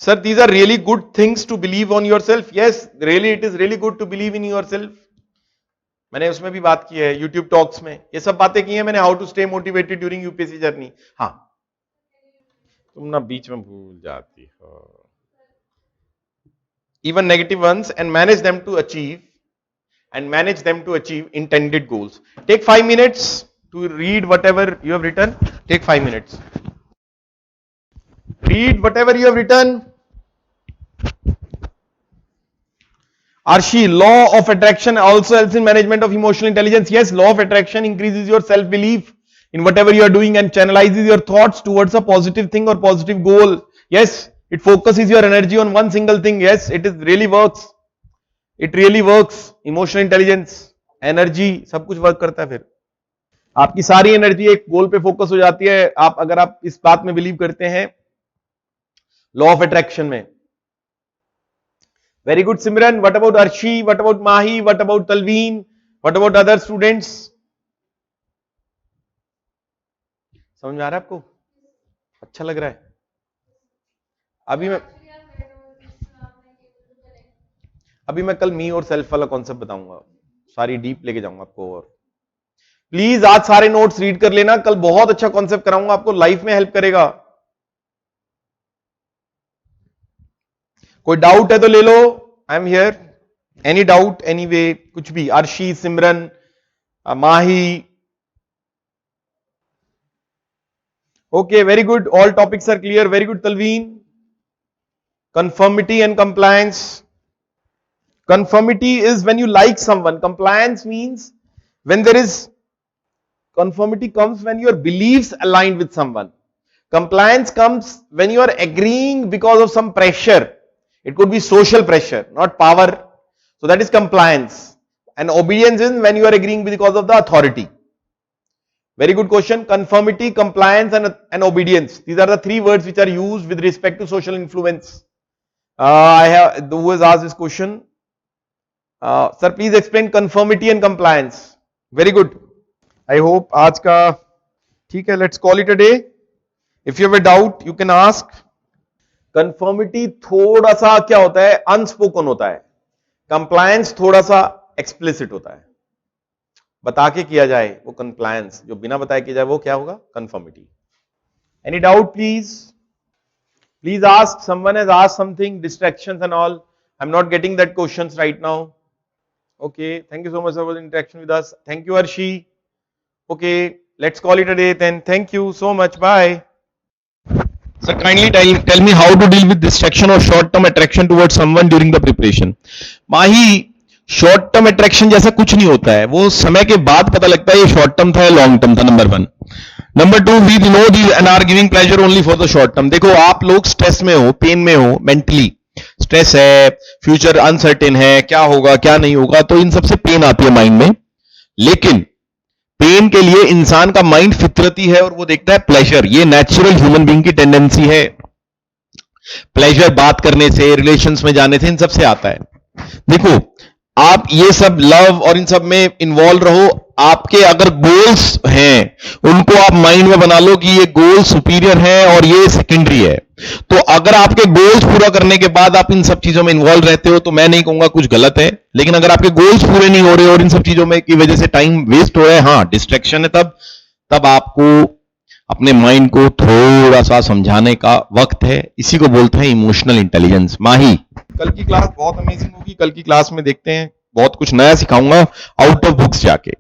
Sir, these are really good things to believe on yourself. Yes, really, it is really good to believe in yourself. मैंने उसमें भी बात की है YouTube टॉक्स में, ये सब बातें की हैं मैंने, how to stay motivated during UPSC journey. हाँ, तुम ना बीच में भूल जाती हो। Even negative ones, and manage them to achieve intended goals. Take 5 minutes to read whatever you have written. Take 5 minutes. Read whatever you have written. Arshi, law of attraction also helps in management of emotional intelligence. Yes, law of attraction increases your self-belief in whatever you are doing and channelizes your thoughts towards a positive thing or positive goal. Yes, it focuses your energy on one single thing. Yes, it is really works. It really works. Emotional intelligence, energy, सब कुछ वर्क करता है। फिर आपकी सारी एनर्जी एक गोल पे फोकस हो जाती है, आप अगर आप इस बात में बिलीव करते हैं लॉ ऑफ अट्रैक्शन में। Very good Simran. What about Arshi, what about Mahi, what about Talveen, what about other students? समझ में आ रहा है आपको? अच्छा लग रहा है? अभी मैं कल मी और सेल्फ वाला कॉन्सेप्ट बताऊंगा, सारी डीप लेके जाऊंगा आपको। और प्लीज आज सारे नोट्स रीड कर लेना, कल बहुत अच्छा कॉन्सेप्ट कराऊंगा, आपको लाइफ में हेल्प करेगा। कोई डाउट है तो ले लो, I am here. Any doubt, any way, कुछ भी। Arshi, Simran, Mahi. Okay, very good, all topics are clear. Very good Talveen. Conformity and compliance. Conformity is when you like someone. Compliance means when there is, conformity comes when your beliefs aligned with someone. Compliance comes when you are agreeing because of some pressure. It could be social pressure, not power. So that is compliance. And obedience is when you are agreeing because of the authority. Very good question. Conformity, compliance and obedience. These are the three words which are used with respect to social influence. I have, who has asked this question? Sir, please explain conformity and compliance. Very good. I hope आज का ठीक है. Let's call it a day. If you have a doubt, you can ask. Conformity थोड़ा सा क्या होता है? Unspoken होता है. Compliance थोड़ा सा explicit होता है. बता के किया जाए वो compliance, जो बिना बताए किया जाए वो क्या होगा? Conformity. Any doubt, please? Please ask. Someone has asked something, distractions and all. I'm not getting that questions right now. Okay. Thank you so much for the interaction with us. Thank you, Arshi. Okay. Let's call it a day then. Thank you so much. Bye. Sir, kindly tell me how to deal with distraction or short-term attraction towards someone during the preparation. Mahi, short-term attraction जैसा कुछ नहीं होता है. वो समय के बाद पता लगता है ये short-term था या long-term था. Number 1. Number 2, we know these and are giving pleasure only for the short term. देखो आप लोग स्ट्रेस में हो, पेन में हो, मेंटली स्ट्रेस है, फ्यूचर अनसर्टेन है, क्या होगा क्या नहीं होगा, तो इन सबसे पेन आती है माइंड में। लेकिन पेन के लिए इंसान का माइंड फितरती है और वो देखता है प्लेजर। ये नेचुरल ह्यूमन बीइंग की टेंडेंसी है। प्लेजर बात करने से, रिलेशंस में जाने से, इन सबसे आता है। देखो आप ये सब लव और इन सब में इन्वॉल्व रहो। आपके अगर गोल्स हैं उनको आप माइंड में बना लो कि ये गोल सुपीरियर है और ये सेकेंडरी है। तो अगर आपके गोल्स पूरा करने के बाद आप इन सब चीजों में इन्वॉल्व रहते हो तो मैं नहीं कहूंगा कुछ गलत है। लेकिन अगर आपके गोल्स पूरे नहीं हो रहे और इन सब चीजों में की वजह से टाइम वेस्ट हो रहा है, हाँ डिस्ट्रैक्शन है, तब आपको अपने माइंड को थोड़ा सा समझाने का वक्त है। इसी को बोलते हैं इमोशनल इंटेलिजेंस। माही, कल की क्लास बहुत अमेजिंग होगी। कल की क्लास में देखते हैं, बहुत कुछ नया सिखाऊंगा आउट ऑफ बुक्स जाके।